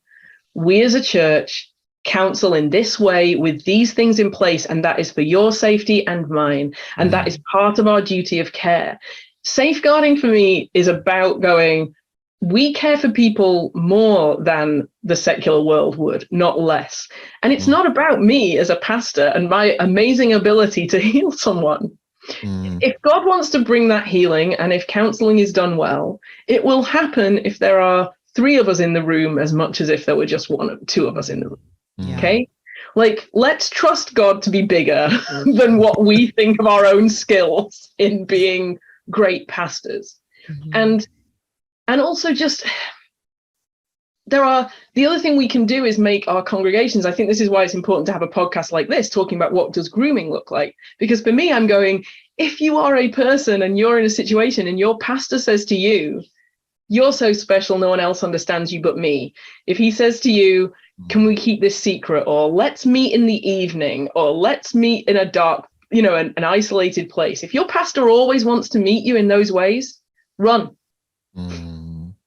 we as a church counsel in this way with these things in place, and that is for your safety and mine, and that is part of our duty of care. Safeguarding for me is about going, we care for people more than the secular world would, not less. And it's not about me as a pastor and my amazing ability to heal someone. If God wants to bring that healing, and if counseling is done well, it will happen if there are three of us in the room as much as if there were just two of us in the room. Yeah. Okay. Like, let's trust God to be bigger than what we think of our own skills in being great pastors. Mm-hmm. And also just, the other thing we can do is make our congregations, I think this is why it's important to have a podcast like this, talking about what does grooming look like? Because for me, I'm going, if you are a person and you're in a situation and your pastor says to you, you're so special, no one else understands you but me. If he says to you, can we keep this secret? Or let's meet in the evening, or let's meet in a dark, an isolated place. If your pastor always wants to meet you in those ways, run.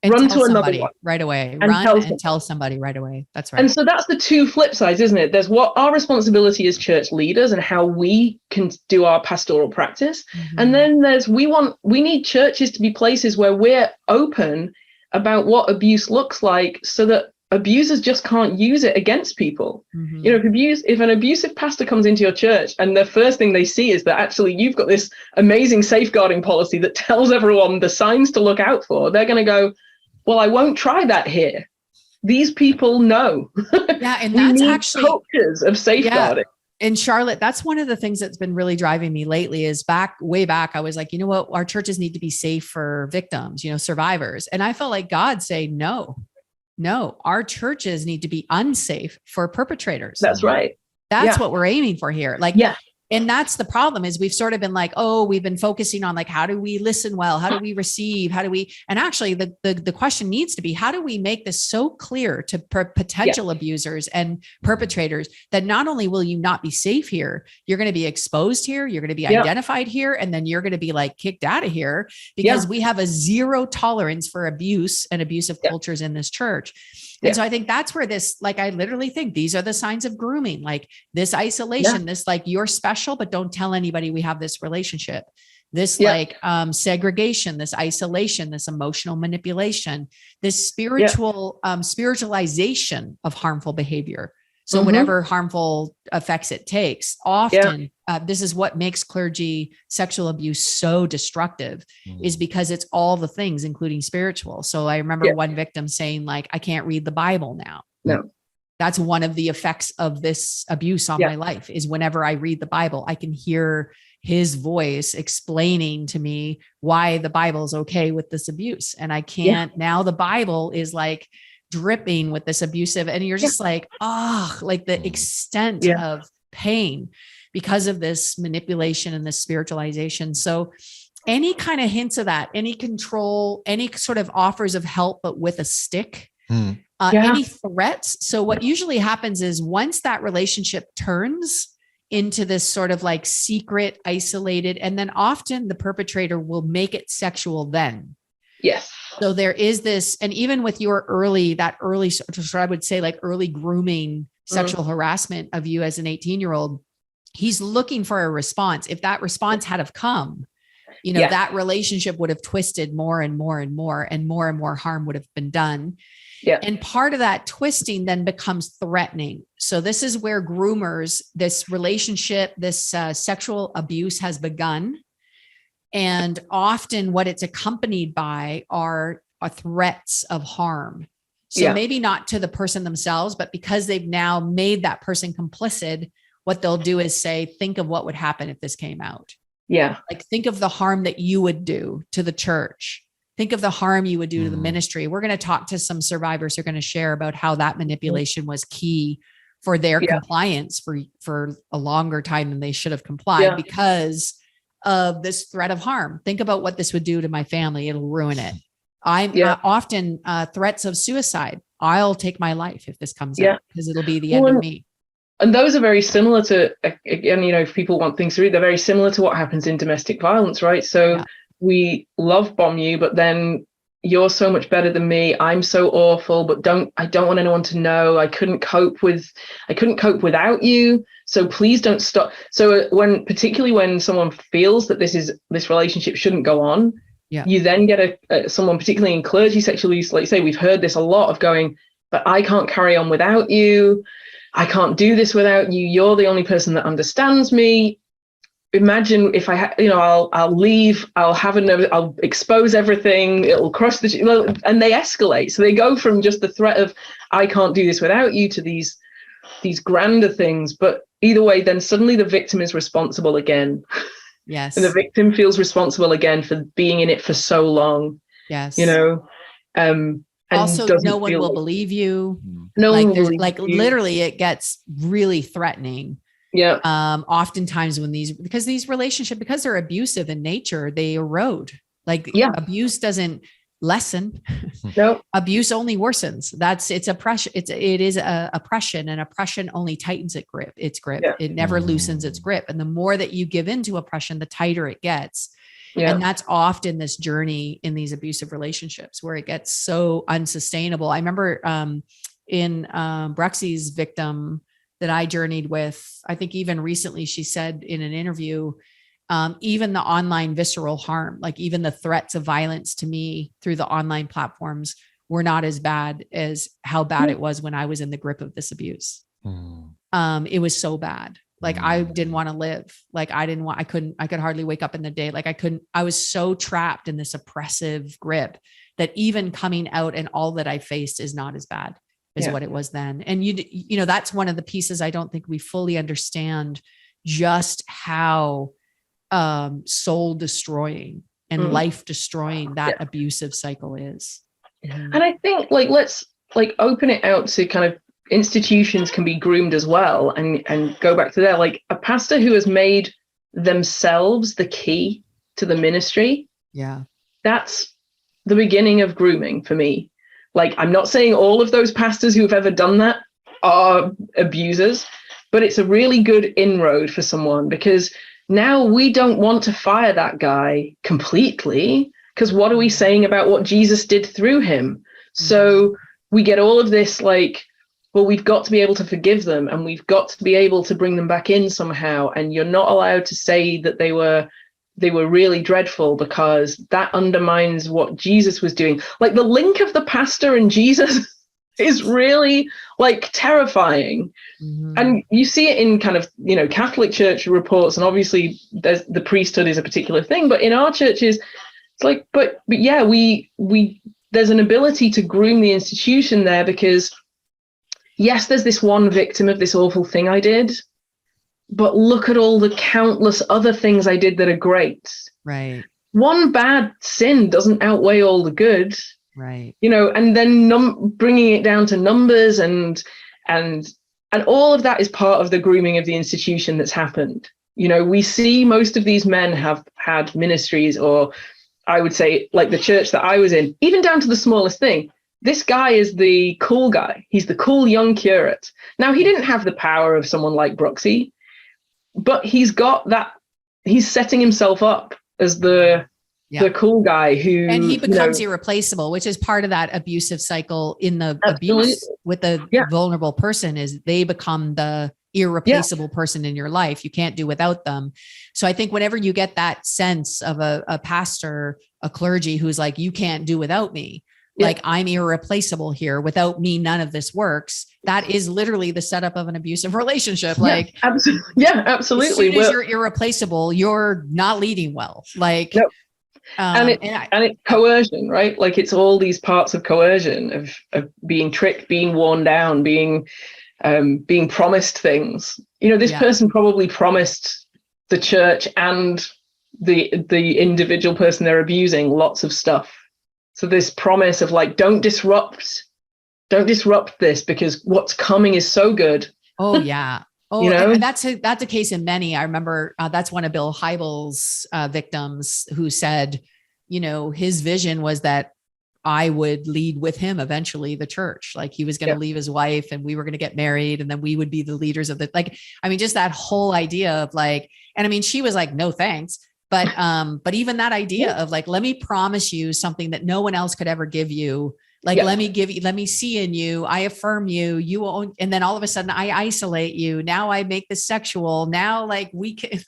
And run tell to another somebody one. right away. And Run and tell somebody right away. That's right. And so that's the two flip sides, isn't it? There's what our responsibility as church leaders and how we can do our pastoral practice. Mm-hmm. And then there's we need churches to be places where we're open about what abuse looks like, so that abusers just can't use it against people. Mm-hmm. If an abusive pastor comes into your church and the first thing they see is that actually you've got this amazing safeguarding policy that tells everyone the signs to look out for, they're going to go, well, I won't try that here. These people know. Yeah, and that's actually cultures of safeguarding. Yeah. And Charlotte, that's one of the things that's been really driving me lately is way back, I was like, you know what? Our churches need to be safe for victims, survivors. And I felt like God say, no, our churches need to be unsafe for perpetrators. That's right. That's what we're aiming for here. And that's the problem is we've sort of been like, we've been focusing on like, how do we listen well? How do we receive? And actually the question needs to be, how do we make this so clear to potential abusers and perpetrators that not only will you not be safe here, you're going to be exposed here, you're going to be identified here, and then you're going to be like kicked out of here because we have a zero tolerance for abuse and abusive cultures in this church. And so I think that's where this, like, I literally think these are the signs of grooming, like this isolation, this, like, you're special, but don't tell anybody we have this relationship, this segregation, this isolation, this emotional manipulation, this spiritualization of harmful behavior. So whatever harmful effects it takes, often this is what makes clergy sexual abuse so destructive, is because it's all the things, including spiritual. So I remember one victim saying, like, I can't read the Bible now. No. That's one of the effects of this abuse on my life, is whenever I read the Bible, I can hear his voice explaining to me why the Bible is okay with this abuse. And I can't, now the Bible is like dripping with this abusive, and you're just like, like the extent of pain because of this manipulation and this spiritualization. So any kind of hints of that, any control, any sort of offers of help, but with a stick, any threats. So what usually happens is once that relationship turns into this sort of like secret, isolated, and then often the perpetrator will make it sexual then. Yes. So there is this, and even with your early, so I would say like early grooming, sexual harassment of you as an 18-year-old, he's looking for a response. If that response had have come, that relationship would have twisted more and more and more, and more harm would have been done. Yeah. And part of that twisting then becomes threatening. So this is where groomers, this relationship, this sexual abuse has begun. And often what it's accompanied by are threats of harm. So maybe not to the person themselves, but because they've now made that person complicit, what they'll do is say, think of what would happen if this came out. Yeah. Like, think of the harm that you would do to the church. Think of the harm you would do to the ministry. We're going to talk to some survivors who are going to share about how that manipulation was key for their compliance for a longer time than they should have complied because of this threat of harm. Think about what this would do to my family. It'll ruin it. I'm often threats of suicide. I'll take my life if this comes out, because it'll be the end of me. And those are very similar to, again, if people want things to read, they're very similar to what happens in domestic violence, right? So we love bomb you, but then you're so much better than me. I'm so awful, but I don't want anyone to know. I couldn't cope without you. So please don't stop. So particularly when someone feels that this relationship shouldn't go on, you then get someone, particularly in clergy sexual abuse, like you say, we've heard this a lot of going, but I can't carry on without you. I can't do this without you. You're the only person that understands me. imagine if I'll leave, I'll expose everything, it'll crush and they escalate. So they go from just the threat of, I can't do this without you, to these grander things. But either way, then suddenly the victim is responsible again. Yes. And the victim feels responsible again for being in it for so long. Yes. And also, no one will believe you. No one will believe you. Literally, it gets really threatening. Yeah. Oftentimes when these relationships, because they're abusive in nature, they erode. Abuse doesn't lessen. No. Abuse only worsens. It's oppression. It is oppression, and oppression only tightens its grip. Yeah. It never loosens its grip. And the more that you give into oppression, the tighter it gets. Yeah. And that's often this journey in these abusive relationships where it gets so unsustainable. I remember in Bruxy's victim that I journeyed with, I think even recently she said in an interview, even the online visceral harm, like even the threats of violence to me through the online platforms were not as bad as how bad it was when I was in the grip of this abuse. It was so bad. Like I didn't want to live. Like I could hardly wake up in the day. I was so trapped in this oppressive grip that even coming out and all that I faced is not as bad as what it was then. And that's one of the pieces I don't think we fully understand, just how soul destroying and life destroying that abusive cycle is. And I think let's open it out to kind of institutions can be groomed as well, and go back to there, like a pastor who has made themselves the key to the ministry. Yeah, that's the beginning of grooming for me. Like, I'm not saying all of those pastors who have ever done that are abusers, but it's a really good inroad for someone, because now we don't want to fire that guy completely, because what are we saying about what Jesus did through him? So we get all of this well, we've got to be able to forgive them, and we've got to be able to bring them back in somehow. And you're not allowed to say that they were really dreadful, because that undermines what Jesus was doing. Like, the link of the pastor and Jesus is really terrifying. And you see it in kind of, Catholic Church reports, and obviously the priesthood is a particular thing, but in our churches, it's but yeah, we there's an ability to groom the institution there, because yes, there's this one victim of this awful thing I did, but look at all the countless other things I did that are great. Right. One bad sin doesn't outweigh all the good. Right. And then bringing it down to numbers and all of that is part of the grooming of the institution that's happened. We see most of these men have had ministries, or I would say like the church that I was in, even down to the smallest thing. This guy is the cool guy. He's the cool young curate. Now, he didn't have the power of someone like Bruxy, but he's got that. He's setting himself up as the cool guy who, and he becomes irreplaceable, which is part of that abusive cycle in the abuse with the vulnerable person, is they become the irreplaceable person in your life. You can't do without them. So I think whenever you get that sense of a pastor, a clergy who's like, you can't do without me. Like, I'm irreplaceable here. Without me, none of this works. That is literally the setup of an abusive relationship. Absolutely. Yeah, absolutely. As soon as you're irreplaceable, you're not leading well. And it's coercion, right? Like, it's all these parts of coercion of being tricked, being worn down, being promised things. This person probably promised the church and the individual person they're abusing lots of stuff. So this promise of don't disrupt this, because what's coming is so good. Oh yeah. Oh, and that's a case in many. I remember that's one of Bill Hybels' victims who said, his vision was that I would lead with him eventually the church. Like, he was going to leave his wife and we were going to get married, and then we would be the leaders of just that whole idea of she was like, no, thanks. But even that idea of let me promise you something that no one else could ever give you. Let me see in you, I affirm you, you own, and then all of a sudden I isolate you. Now I make this sexual. Now we can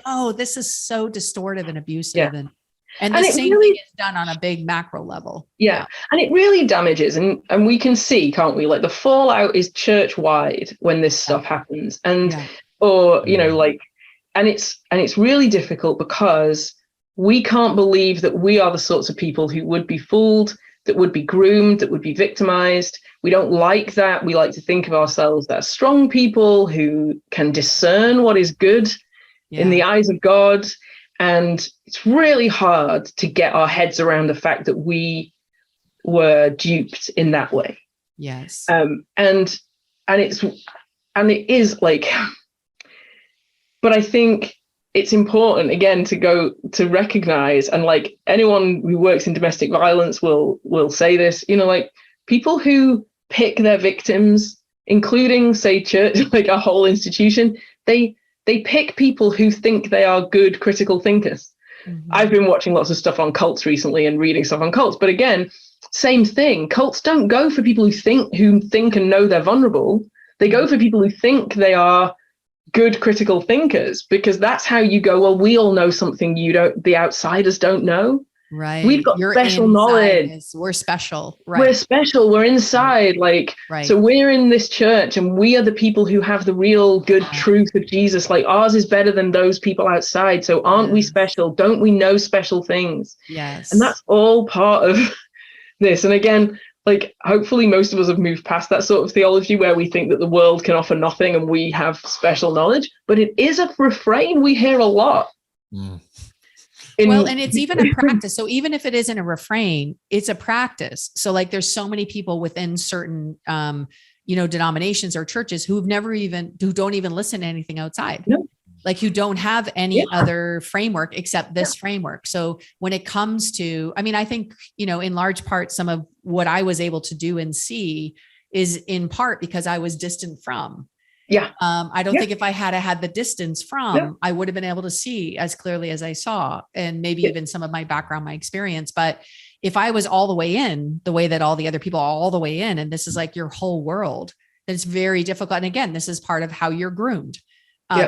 no, this is so distortive and abusive. Yeah. And the same thing is done on a big macro level. Yeah. And it really damages. And we can see, can't we? The fallout is church wide when this stuff happens. And, it's really difficult because we can't believe that we are the sorts of people who would be fooled, that would be groomed, that would be victimized. We don't like that. We like to think of ourselves as strong people who can discern what is good in the eyes of God. And it's really hard to get our heads around the fact that we were duped in that way. Yes. And it is like, but I think it's important again to recognize, and like anyone who works in domestic violence will say this, like people who pick their victims, including say church, like a whole institution, they pick people who think they are good critical thinkers. Mm-hmm. I've been watching lots of stuff on cults recently and reading stuff on cults, but again, same thing. Cults don't go for people who think and know they're vulnerable. They go for people who think they are good critical thinkers, because that's how you go, well, we all know something the outsiders don't know. Right. We've got special knowledge. We're special. Right. We're special. We're inside. So we're in this church and we are the people who have the real good truth of Jesus. Like ours is better than those people outside. So aren't we special? Don't we know special things? Yes. And that's all part of this. And again, like hopefully most of us have moved past that sort of theology where we think that the world can offer nothing and we have special knowledge, but it is a refrain we hear a lot. Mm. And it's even a practice. So even if it isn't a refrain, it's a practice. So like there's so many people within certain, denominations or churches who don't even listen to anything outside. No. Like who don't have any other framework except this framework. So when it comes to, I think, in large part, some of what I was able to do and see is in part because I was distant from. Yeah. I don't think if I had the distance from, I would have been able to see as clearly as I saw, and maybe even some of my background, my experience. But if I was all the way in the way that all the other people are all the way in, and this is like your whole world, then it's very difficult. And again, this is part of how you're groomed.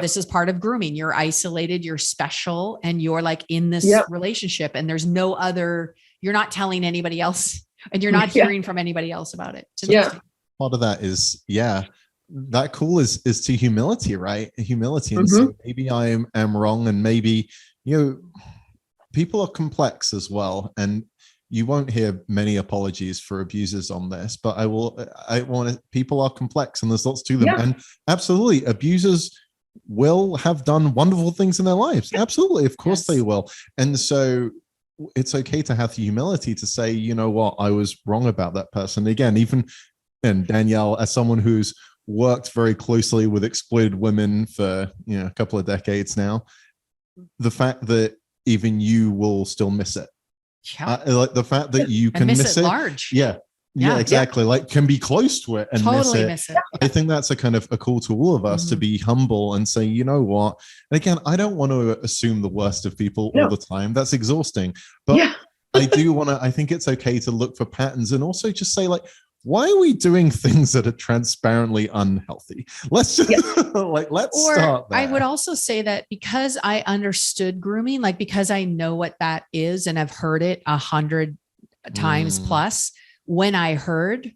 This is part of grooming. You're isolated, you're special, and you're like in this relationship, and there's no other, you're not telling anybody else, and you're not hearing from anybody else about it. Part of that is, that call is to humility, right? Humility. And so maybe I am wrong, and maybe, people are complex as well. And you won't hear many apologies for abusers on this, but people are complex and there's lots to them. Yeah. And absolutely, abusers will have done wonderful things in their lives. Absolutely. Of course they will. And so it's okay to have the humility to say, you know what, I was wrong about that person. Again, and Danielle, as someone who's worked very closely with exploited women for a couple of decades now, the fact that even you will still miss it, like the fact that you can miss it large, exactly, like can be close to it and totally miss it. I think that's a kind of a call to all of us to be humble and say, you know what, and again, I don't want to assume the worst of people all the time. That's exhausting, but I think it's okay to look for patterns and also just say, like, why are we doing things that are transparently unhealthy? Let's just let's start there. I would also say that because I understood grooming, like because I know what that is and I've heard it 100 times plus, when I heard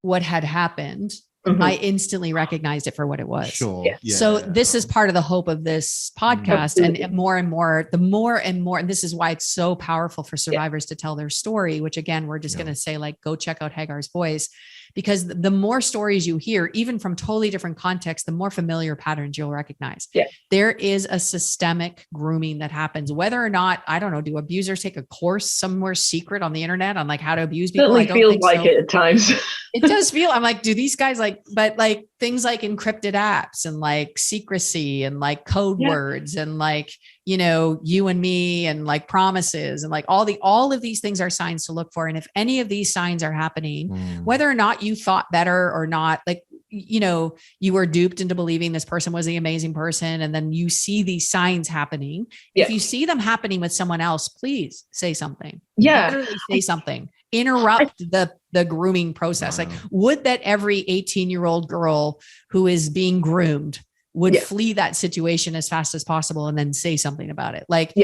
what had happened, I instantly recognized it for what it was. Sure. Yeah. So this is part of the hope of this podcast. And more and more, and this is why it's so powerful for survivors to tell their story, which again, we're just going to say, like, go check out Hagar's voice, because the more stories you hear, even from totally different contexts, the more familiar patterns you'll recognize. Yeah. There is a systemic grooming that happens, whether or not, I don't know, do abusers take a course somewhere secret on the internet on like how to abuse people? Certainly feels like it at times. It does feel, I'm like, do these guys but like things like encrypted apps and like secrecy and like code words and like, you and me and like promises and like all of these things are signs to look for. And if any of these signs are happening, whether or not you thought better or not, like, you were duped into believing this person was the amazing person. And then you see these signs happening. If you see them happening with someone else, please say something. Literally say something. Interrupt the grooming process. Like, would that every 18-year-old girl who is being groomed would flee that situation as fast as possible and then say something about it? Like,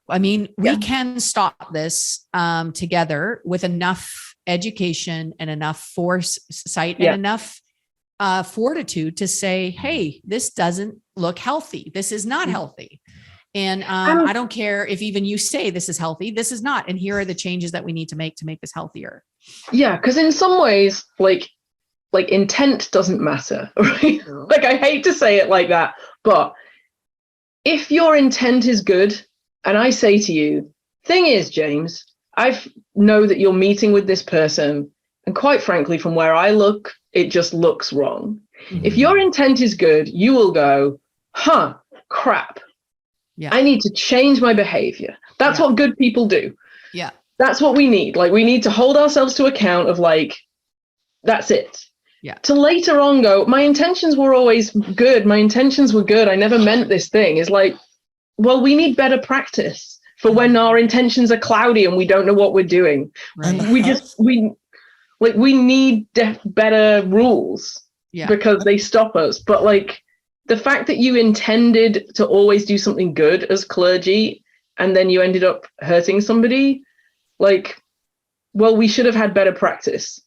I mean, we can stop this together with enough education and enough foresight and enough fortitude to say, hey, this doesn't look healthy. This is not healthy. And I don't care if even you say this is healthy, this is not. And here are the changes that we need to make this healthier. Yeah, because in some ways, like intent doesn't matter, right? Like, I hate to say it like that, but if your intent is good, and I say to you, thing is, James, I know that you're meeting with this person, and quite frankly, from where I look, it just looks wrong. Mm-hmm. If your intent is good, you will go, crap. Yeah. I need to change my behavior. That's what good people do. Yeah. That's what we need. Like, we need to hold ourselves to account of like, that's it. Yeah. To later on go, my intentions were always good. My intentions were good. I never meant this thing. Is like, well, we need better practice for when our intentions are cloudy and we don't know what we're doing. Right. We need better rules because they stop us. But like, the fact that you intended to always do something good as clergy and then you ended up hurting somebody, like, well, we should have had better practice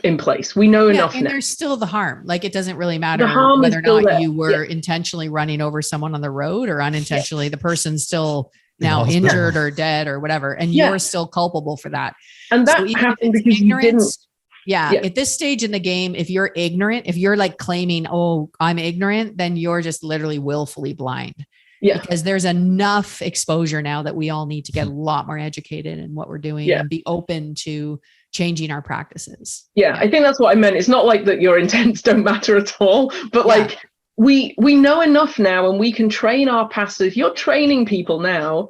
in place. We know enough and now. There's still the harm. Like, it doesn't really matter whether or not you were intentionally running over someone on the road or unintentionally. The person's still now injured or dead or whatever, and you're still culpable for that. And that happened because you didn't. At this stage in the game, if you're ignorant, if you're like claiming, oh, I'm ignorant, then you're just literally willfully blind. Yeah. Because there's enough exposure now that we all need to get a lot more educated in what we're doing and be open to changing our practices. Yeah, I think that's what I meant. It's not like that your intents don't matter at all, but like we know enough now and we can train our pastors. If you're training people now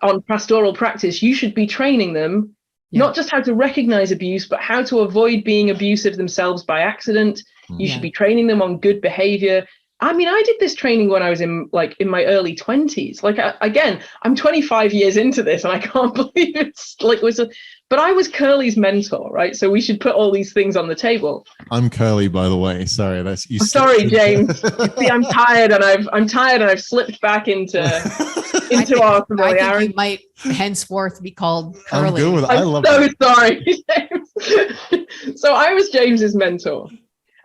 on pastoral practice, you should be training them not just how to recognize abuse, but how to avoid being abusive themselves by accident. You should be training them on good behavior. I mean, I did this training when I was in my early 20s. Like, again, I'm 25 years into this and I can't believe it's like, but I was Curly's mentor, right? So we should put all these things on the table. I'm Curly, by the way. Sorry, that's you. Sorry, James. See, I'm tired and I've slipped back into our familiarity. I think you might henceforth be called Curly. I'm good with it. I love it. Sorry, James. So I was James's mentor.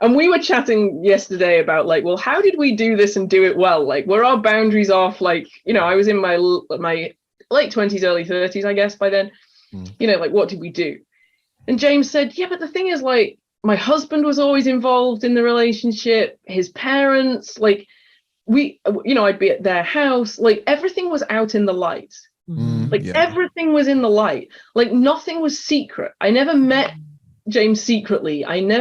And we were chatting yesterday about like, well, how did we do this and do it well? Like, were our boundaries off? Like, I was in my late 20s, early 30s, I guess, by then. Like, what did we do? And James said, yeah, but the thing is, like, my husband was always involved in the relationship, his parents, like, I'd be at their house, like, everything was out in the light. Everything was in the light. Like, nothing was secret. I never met James secretly. And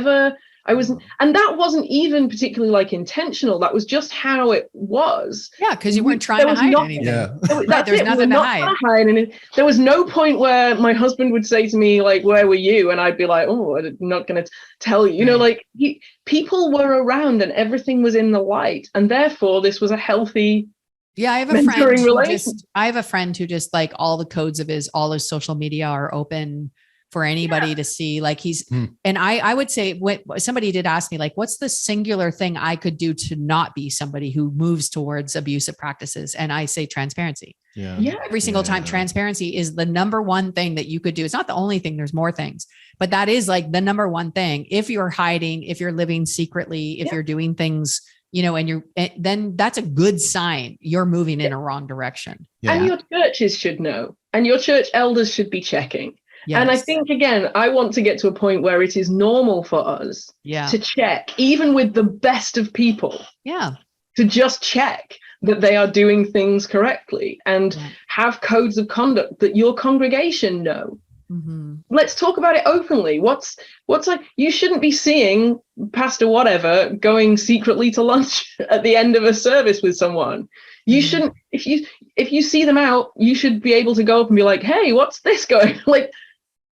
that wasn't even particularly like intentional. That was just how it was. Yeah, because you weren't trying to hide anything. Yeah. There's nothing to hide. And there was no point where my husband would say to me, like, where were you? And I'd be like, oh, I'm not going to tell you. People were around and everything was in the light. And therefore, this was a healthy I have a friend who just like all the codes of all his social media are open for anybody to see. Like and I would say when somebody did ask me, like, what's the singular thing I could do to not be somebody who moves towards abusive practices? And I say transparency. Every single time. Transparency is the number one thing that you could do. It's not the only thing. There's more things, but that is like the number one thing. If you're hiding, if you're living secretly, if you're doing things, then that's a good sign you're moving in a wrong direction. And your churches should know, and your church elders should be checking. Yes. And I think, again, I want to get to a point where it is normal for us to check, even with the best of people, to just check that they are doing things correctly and have codes of conduct that your congregation know. Mm-hmm. Let's talk about it openly. What's like, you shouldn't be seeing Pastor whatever going secretly to lunch at the end of a service with someone. You shouldn't, if you see them out, you should be able to go up and be like, hey, what's this going? Like,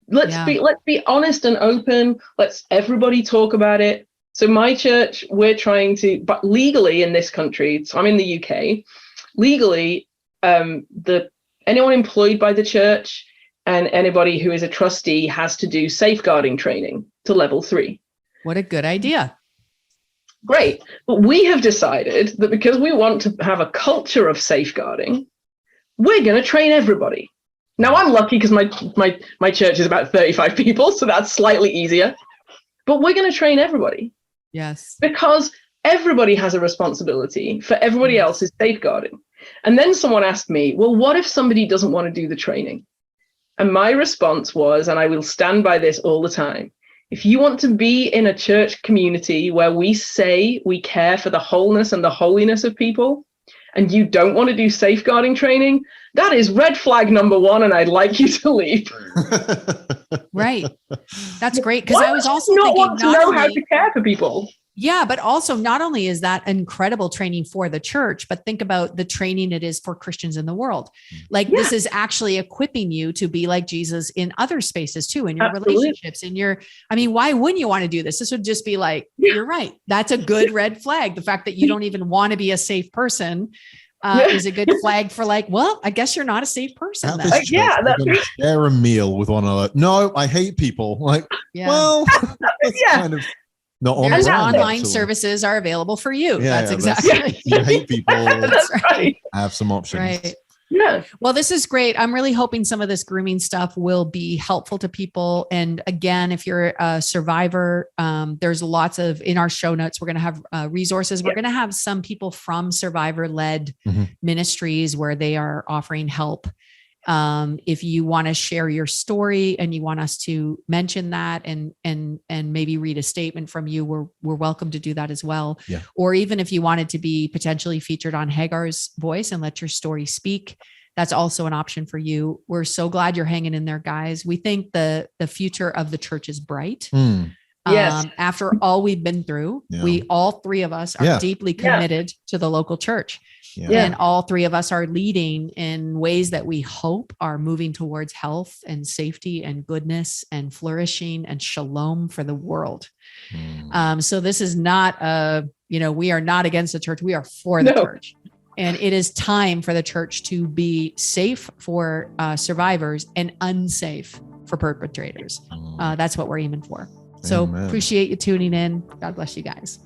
let's be honest and open. Let's everybody talk about it. So my church, we're trying to, but legally in this country, so I'm in the UK, legally, anyone employed by the church and anybody who is a trustee has to do safeguarding training to level 3. What a good idea. Great. But we have decided that because we want to have a culture of safeguarding, we're going to train everybody. Now, I'm lucky because my church is about 35 people, so that's slightly easier. But we're going to train everybody. Yes. Because everybody has a responsibility for everybody else's safeguarding. And then someone asked me, well, what if somebody doesn't want to do the training? And my response was, and I will stand by this all the time, if you want to be in a church community where we say we care for the wholeness and the holiness of people, and you don't want to do safeguarding training, that is red flag number one, and I'd like you to leave. Right. That's great. Because I was also not thinking want to know how to care for people. Yeah, but also not only is that incredible training for the church, but think about the training it is for Christians in the world. Like this is actually equipping you to be like Jesus in other spaces too, in your relationships, in your, I mean, why wouldn't you want to do this? This would just be like, you're right. That's a good red flag. The fact that you don't even want to be a safe person is a good flag for like, well, I guess you're not a safe person. Then. Church, that's share a meal with one another. No, I hate people. Like, well, that's kind of not on there's brand, online actually. Services are available for you. Yeah, that's exactly. You hate people. That's right. Have some options. Right. Yeah. Well, this is great. I'm really hoping some of this grooming stuff will be helpful to people. And again, if you're a survivor, there's lots of, in our show notes, we're going to have resources. We're going to have some people from survivor-led ministries where they are offering help. If you want to share your story and you want us to mention that and maybe read a statement from you, we're welcome to do that as well. Yeah. Or even if you wanted to be potentially featured on Hagar's Voice and let your story speak, that's also an option for you. We're so glad you're hanging in there, guys. We think the future of the church is bright. Yes. After all we've been through, we all three of us are deeply committed to the local church. And all three of us are leading in ways that we hope are moving towards health and safety and goodness and flourishing and shalom for the world. So this is not we are not against the church. We are for the church. And it is time for the church to be safe for survivors and unsafe for perpetrators. That's what we're aiming for. So appreciate you tuning in. God bless you guys.